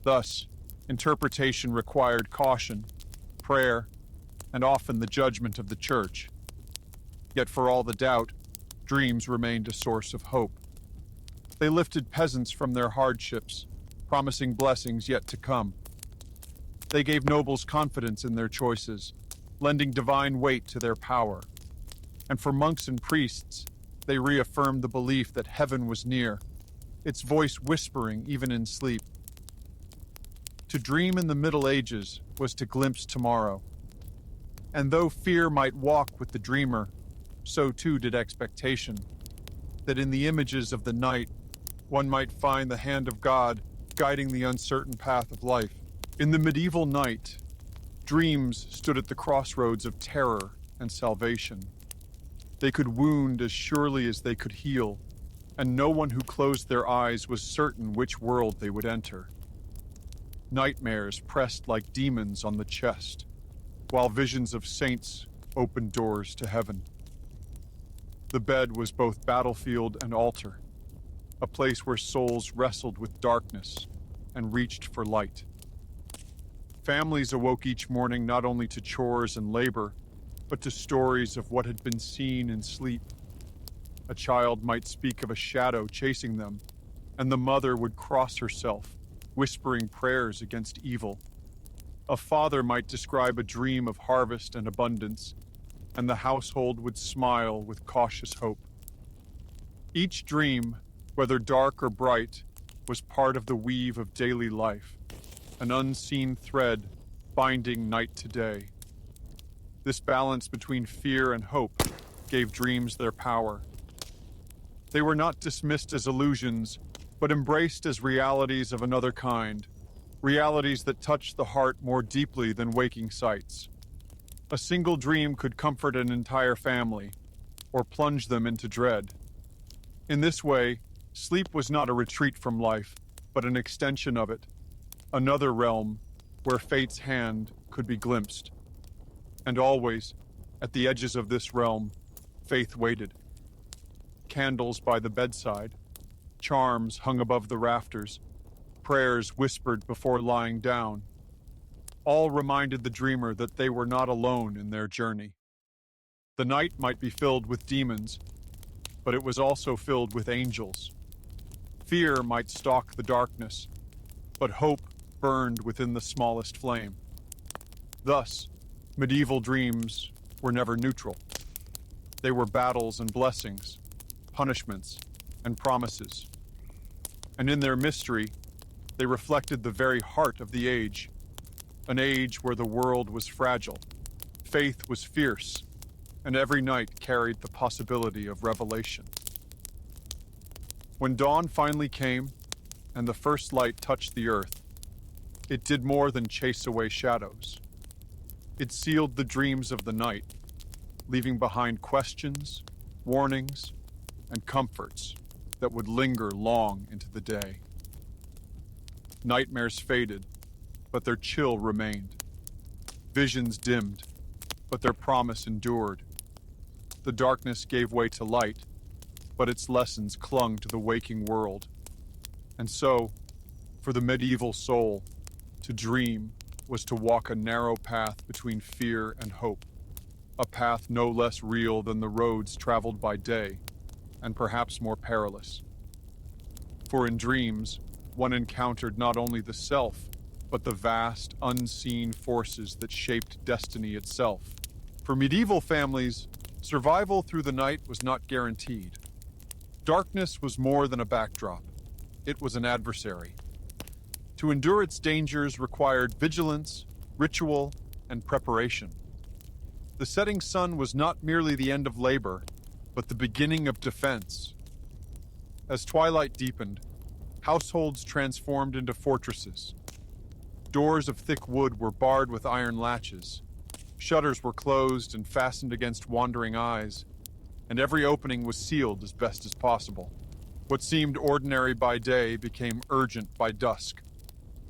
S2: Thus, interpretation required caution, prayer, and often the judgment of the church. Yet for all the doubt, dreams remained a source of hope. They lifted peasants from their hardships, promising blessings yet to come. They gave nobles confidence in their choices, lending divine weight to their power. And for monks and priests, they reaffirmed the belief that heaven was near, its voice whispering even in sleep. To dream in the Middle Ages was to glimpse tomorrow. And though fear might walk with the dreamer, so too did expectation, that in the images of the night, one might find the hand of God guiding the uncertain path of life. In the medieval night, dreams stood at the crossroads of terror and salvation. They could wound as surely as they could heal, and no one who closed their eyes was certain which world they would enter. Nightmares pressed like demons on the chest, while visions of saints opened doors to heaven. The bed was both battlefield and altar, a place where souls wrestled with darkness and reached for light. Families awoke each morning not only to chores and labor, but to stories of what had been seen in sleep. A child might speak of a shadow chasing them, and the mother would cross herself, whispering prayers against evil. A father might describe a dream of harvest and abundance, and the household would smile with cautious hope. Each dream, whether dark or bright, was part of the weave of daily life, an unseen thread binding night to day. This balance between fear and hope gave dreams their power. They were not dismissed as illusions, but embraced as realities of another kind, realities that touched the heart more deeply than waking sights. A single dream could comfort an entire family, or plunge them into dread. In this way, sleep was not a retreat from life, but an extension of it, another realm where fate's hand could be glimpsed. And always, at the edges of this realm, faith waited. Candles by the bedside, charms hung above the rafters, prayers whispered before lying down. All reminded the dreamer that they were not alone in their journey. The night might be filled with demons, but it was also filled with angels. Fear might stalk the darkness, but hope burned within the smallest flame. Thus, medieval dreams were never neutral. They were battles and blessings, punishments and promises. And in their mystery, they reflected the very heart of the age, an age where the world was fragile, faith was fierce, and every night carried the possibility of revelation. When dawn finally came and the first light touched the earth, it did more than chase away shadows. It sealed the dreams of the night, leaving behind questions, warnings, and comforts that would linger long into the day. Nightmares faded, but their chill remained. Visions dimmed, but their promise endured. The darkness gave way to light, but its lessons clung to the waking world. And so, for the medieval soul, to dream was to walk a narrow path between fear and hope, a path no less real than the roads traveled by day, and perhaps more perilous. For in dreams, one encountered not only the self, but the vast, unseen forces that shaped destiny itself. For medieval families, survival through the night was not guaranteed. Darkness was more than a backdrop. It was an adversary. To endure its dangers required vigilance, ritual, and preparation. The setting sun was not merely the end of labor, but the beginning of defense. As twilight deepened, households transformed into fortresses. Doors of thick wood were barred with iron latches. Shutters were closed and fastened against wandering eyes, and every opening was sealed as best as possible. What seemed ordinary by day became urgent by dusk.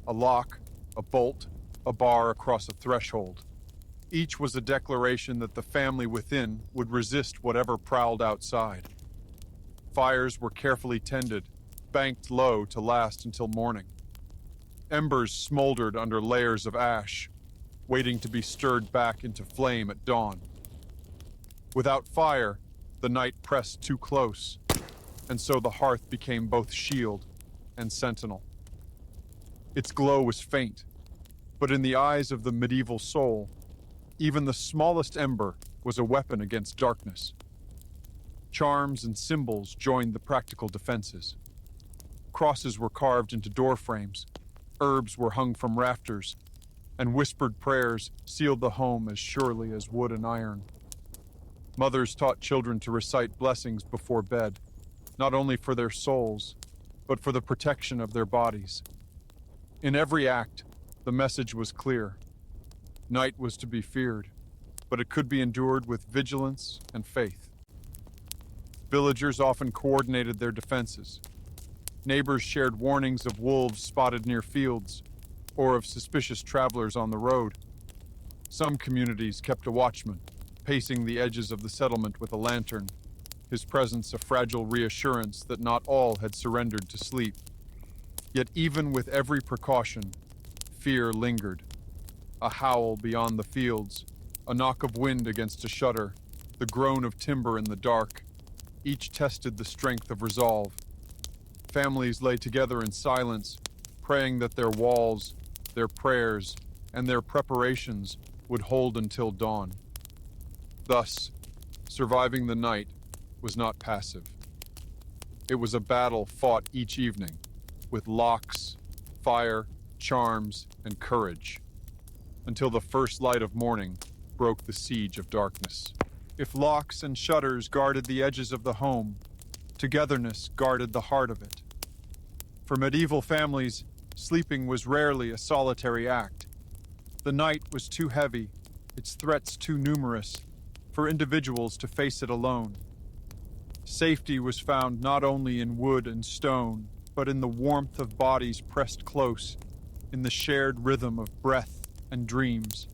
S2: A lock, a bolt, a bar across a threshold. Each was a declaration that the family within would resist whatever prowled outside. Fires were carefully tended, banked low to last until morning. Embers smoldered under layers of ash, waiting to be stirred back into flame at dawn. Without fire, the night pressed too close, and so the hearth became both shield and sentinel. Its glow was faint, but in the eyes of the medieval soul, even the smallest ember was a weapon against darkness. Charms and symbols joined the practical defenses. Crosses were carved into door frames, herbs were hung from rafters, and whispered prayers sealed the home as surely as wood and iron. Mothers taught children to recite blessings before bed, not only for their souls, but for the protection of their bodies. In every act, the message was clear. Night was to be feared, but it could be endured with vigilance and faith. Villagers often coordinated their defenses. Neighbors shared warnings of wolves spotted near fields, or of suspicious travelers on the road. Some communities kept a watchman, pacing the edges of the settlement with a lantern, his presence a fragile reassurance that not all had surrendered to sleep. Yet even with every precaution, fear lingered. A howl beyond the fields, a knock of wind against a shutter, the groan of timber in the dark, each tested the strength of resolve. Families lay together in silence, praying that their walls, their prayers, and their preparations would hold until dawn. Thus, surviving the night was not passive. It was a battle fought each evening, with locks, fire, charms, and courage, until the first light of morning broke the siege of darkness. If locks and shutters guarded the edges of the home, togetherness guarded the heart of it. For medieval families, sleeping was rarely a solitary act. The night was too heavy, its threats too numerous, for individuals to face it alone. Safety was found not only in wood and stone, but in the warmth of bodies pressed close, in the shared rhythm of breath and dreams.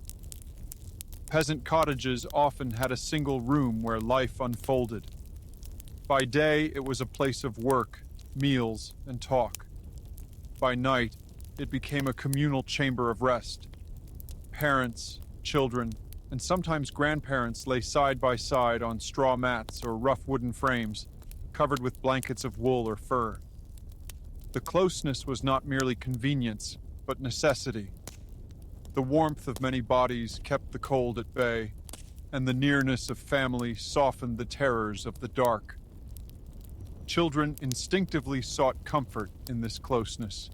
S2: Peasant cottages often had a single room where life unfolded. By day, it was a place of work, meals, and talk. By night, it became a communal chamber of rest. Parents, children, and sometimes grandparents lay side by side on straw mats or rough wooden frames, covered with blankets of wool or fur. The closeness was not merely convenience, but necessity. The warmth of many bodies kept the cold at bay, and the nearness of family softened the terrors of the dark. Children instinctively sought comfort in this closeness.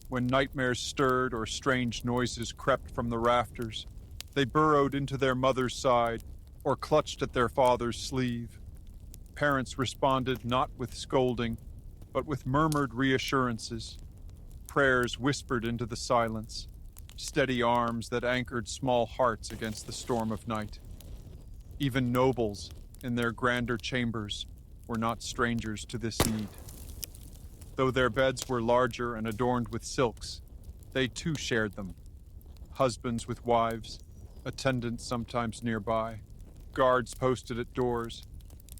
S2: When nightmares stirred or strange noises crept from the rafters, they burrowed into their mother's side or clutched at their father's sleeve. Parents responded not with scolding, but with murmured reassurances, prayers whispered into the silence, steady arms that anchored small hearts against the storm of night. Even nobles, in their grander chambers, were not strangers to this need. Though their beds were larger and adorned with silks, they too shared them. Husbands with wives, attendants sometimes nearby, guards posted at doors.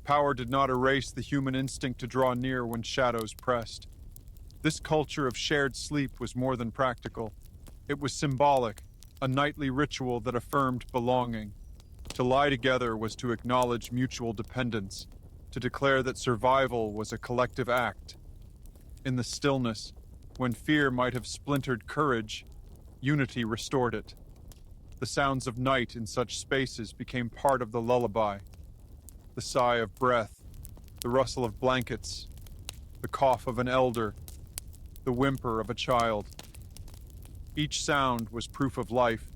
S2: Power did not erase the human instinct to draw near when shadows pressed. This culture of shared sleep was more than practical. It was symbolic, a nightly ritual that affirmed belonging. To lie together was to acknowledge mutual dependence, to declare that survival was a collective act. In the stillness, when fear might have splintered courage, unity restored it. The sounds of night in such spaces became part of the lullaby. The sigh of breath, the rustle of blankets, the cough of an elder, the whimper of a child. Each sound was proof of life,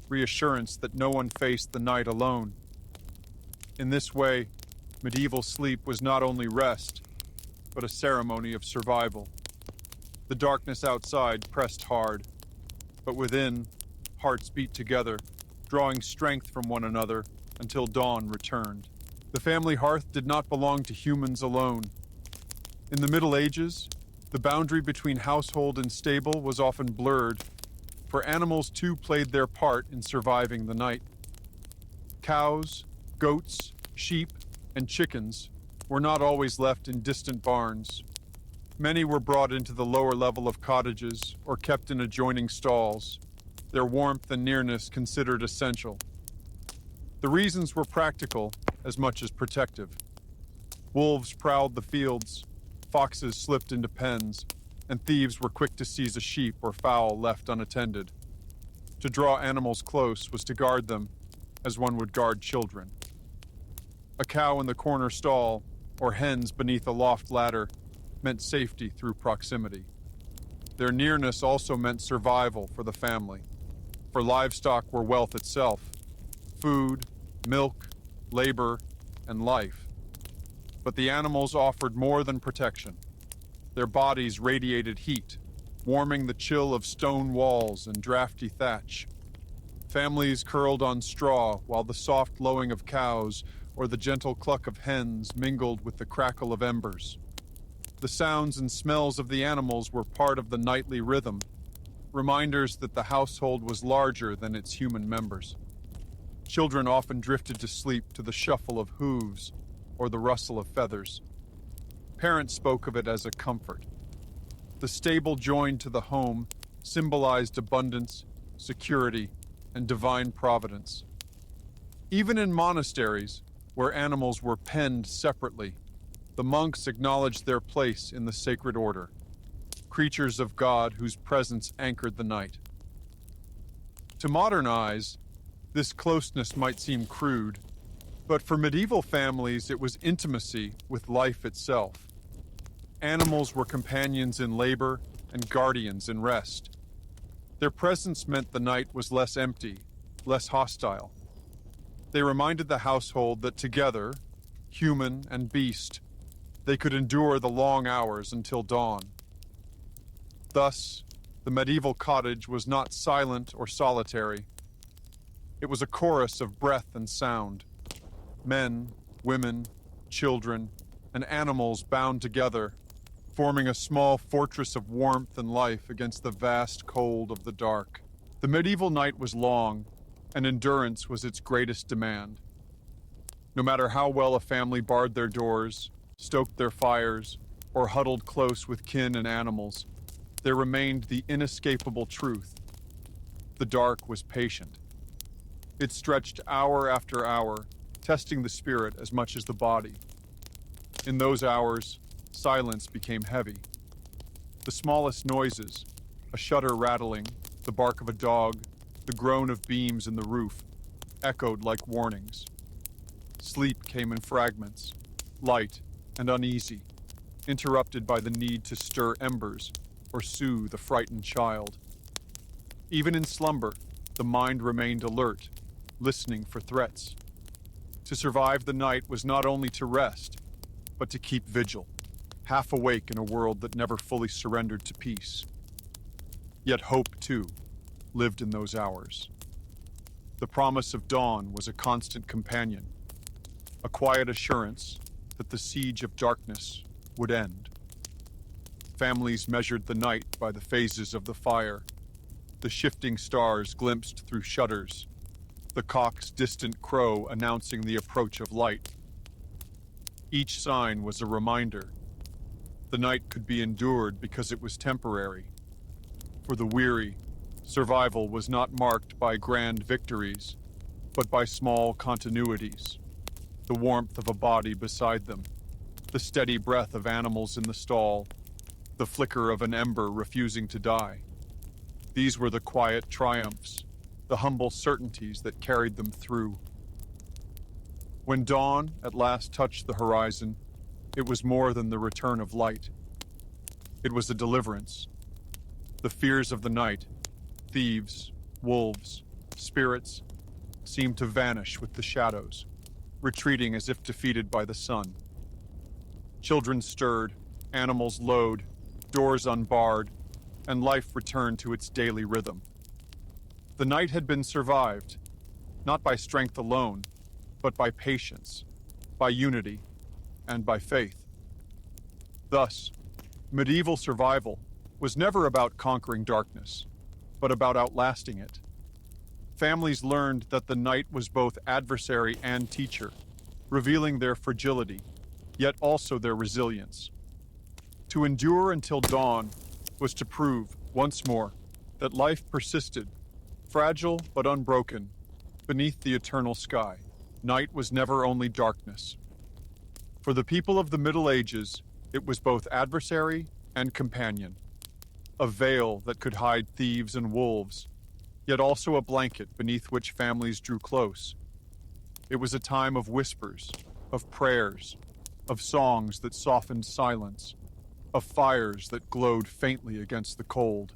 S2: reassurance that no one faced the night alone. In this way, medieval sleep was not only rest, but a ceremony of survival. The darkness outside pressed hard, but within, hearts beat together, drawing strength from one another until dawn returned. The family hearth did not belong to humans alone. In the Middle Ages, the boundary between household and stable was often blurred, for animals too played their part in surviving the night. Cows, goats, sheep, and chickens were not always left in distant barns. Many were brought into the lower level of cottages or kept in adjoining stalls, their warmth and nearness considered essential. The reasons were practical as much as protective. Wolves prowled the fields, foxes slipped into pens, and thieves were quick to seize a sheep or fowl left unattended. To draw animals close was to guard them, as one would guard children. A cow in the corner stall, or hens beneath a loft ladder, meant safety through proximity. Their nearness also meant survival for the family, for livestock were wealth itself: food, milk, labor, and life. But the animals offered more than protection. Their bodies radiated heat, warming the chill of stone walls and drafty thatch. Families curled on straw while the soft lowing of cows or the gentle cluck of hens mingled with the crackle of embers. The sounds and smells of the animals were part of the nightly rhythm, reminders that the household was larger than its human members. Children often drifted to sleep to the shuffle of hooves or the rustle of feathers. Parents spoke of it as a comfort. The stable joined to the home symbolized abundance, security, and divine providence. Even in monasteries, where animals were penned separately, the monks acknowledged their place in the sacred order, creatures of God whose presence anchored the night. To modern eyes, this closeness might seem crude, but for medieval families it was intimacy with life itself. Animals were companions in labor and guardians in rest. Their presence meant the night was less empty, less hostile. They reminded the household that together, human and beast, they could endure the long hours until dawn. Thus, the medieval cottage was not silent or solitary. It was a chorus of breath and sound. Men, women, children, and animals bound together, forming a small fortress of warmth and life against the vast cold of the dark. The medieval night was long, and endurance was its greatest demand. No matter how well a family barred their doors, stoked their fires, or huddled close with kin and animals, there remained the inescapable truth. The dark was patient. It stretched hour after hour, testing the spirit as much as the body. In those hours, silence became heavy. The smallest noises, a shutter rattling, the bark of a dog, the groan of beams in the roof, echoed like warnings. Sleep came in fragments, light and uneasy, interrupted by the need to stir embers or soothe a frightened child. Even in slumber, the mind remained alert, listening for threats. To survive the night was not only to rest, but to keep vigil, half awake in a world that never fully surrendered to peace. Yet hope, too, lived in those hours. The promise of dawn was a constant companion, a quiet assurance that the siege of darkness would end. Families measured the night by the phases of the fire, the shifting stars glimpsed through shutters, the cock's distant crow announcing the approach of light. Each sign was a reminder. The night could be endured because it was temporary. For the weary, survival was not marked by grand victories, but by small continuities. The warmth of a body beside them, the steady breath of animals in the stall, the flicker of an ember refusing to die. These were the quiet triumphs, the humble certainties that carried them through. When dawn at last touched the horizon, it was more than the return of light. It was a deliverance. The fears of the night, thieves, wolves, spirits, seemed to vanish with the shadows, retreating as if defeated by the sun. Children stirred, animals lowed, doors unbarred, and life returned to its daily rhythm. The night had been survived, not by strength alone, but by patience, by unity, and by faith. Thus, medieval survival was never about conquering darkness, but about outlasting it. Families learned that the night was both adversary and teacher, revealing their fragility, yet also their resilience. To endure until dawn was to prove, once more, that life persisted, fragile but unbroken, beneath the eternal sky. Night was never only darkness. For the people of the Middle Ages, it was both adversary and companion, a veil that could hide thieves and wolves, yet also a blanket beneath which families drew close. It was a time of whispers, of prayers, of songs that softened silence, of fires that glowed faintly against the cold.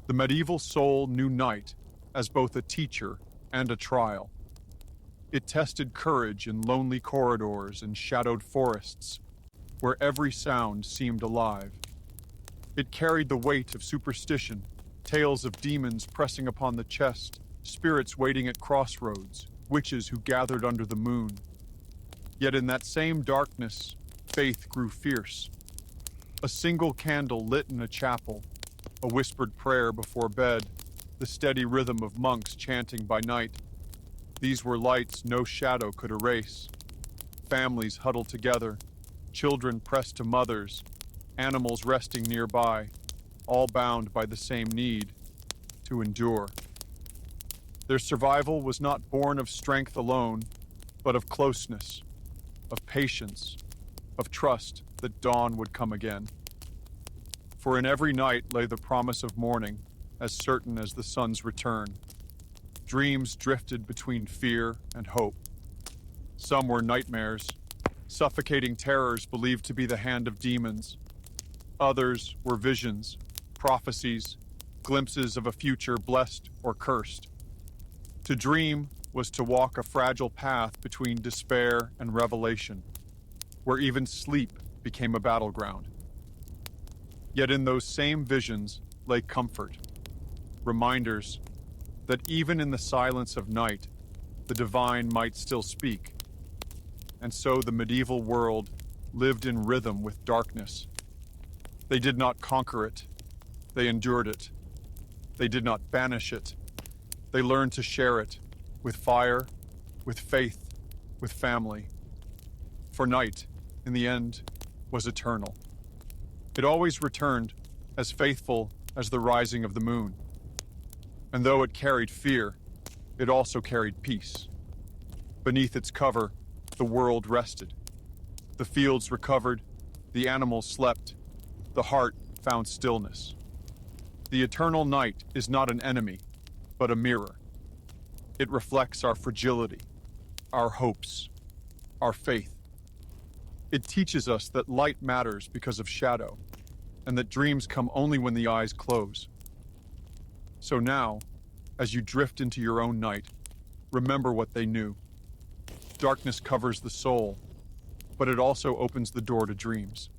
S2: The medieval soul knew night as both a teacher and a trial. It tested courage in lonely corridors and shadowed forests, where every sound seemed alive. It carried the weight of superstition, tales of demons pressing upon the chest, spirits waiting at crossroads, witches who gathered under the moon. Yet in that same darkness, faith grew fierce. A single candle lit in a chapel, a whispered prayer before bed, the steady rhythm of monks chanting by night. These were lights no shadow could erase. Families huddled together, children pressed to mothers, animals resting nearby, all bound by the same need to endure. Their survival was not born of strength alone, but of closeness, of patience, of trust that dawn would come again. For in every night lay the promise of morning, as certain as the sun's return. Dreams drifted between fear and hope. Some were nightmares, suffocating terrors believed to be the hand of demons. Others were visions, prophecies, glimpses of a future blessed or cursed. To dream was to walk a fragile path between despair and revelation, where even sleep became a battleground. Yet in those same visions lay comfort, reminders that even in the silence of night, the divine might still speak. And so the medieval world lived in rhythm with darkness. They did not conquer it, they endured it. They did not banish it, they learned to share it with fire, with faith, with family. For night, in the end, was eternal. It always returned, as faithful as the rising of the moon. And though it carried fear, it also carried peace. Beneath its cover, the world rested. The fields recovered, the animals slept, the heart found stillness. The eternal night is not an enemy, but a mirror. It reflects our fragility, our hopes, our faith. It teaches us that light matters because of shadow, and that dreams come only when the eyes close. So now, as you drift into your own night, remember what they knew. Darkness covers the soul, but it also opens the door to dreams.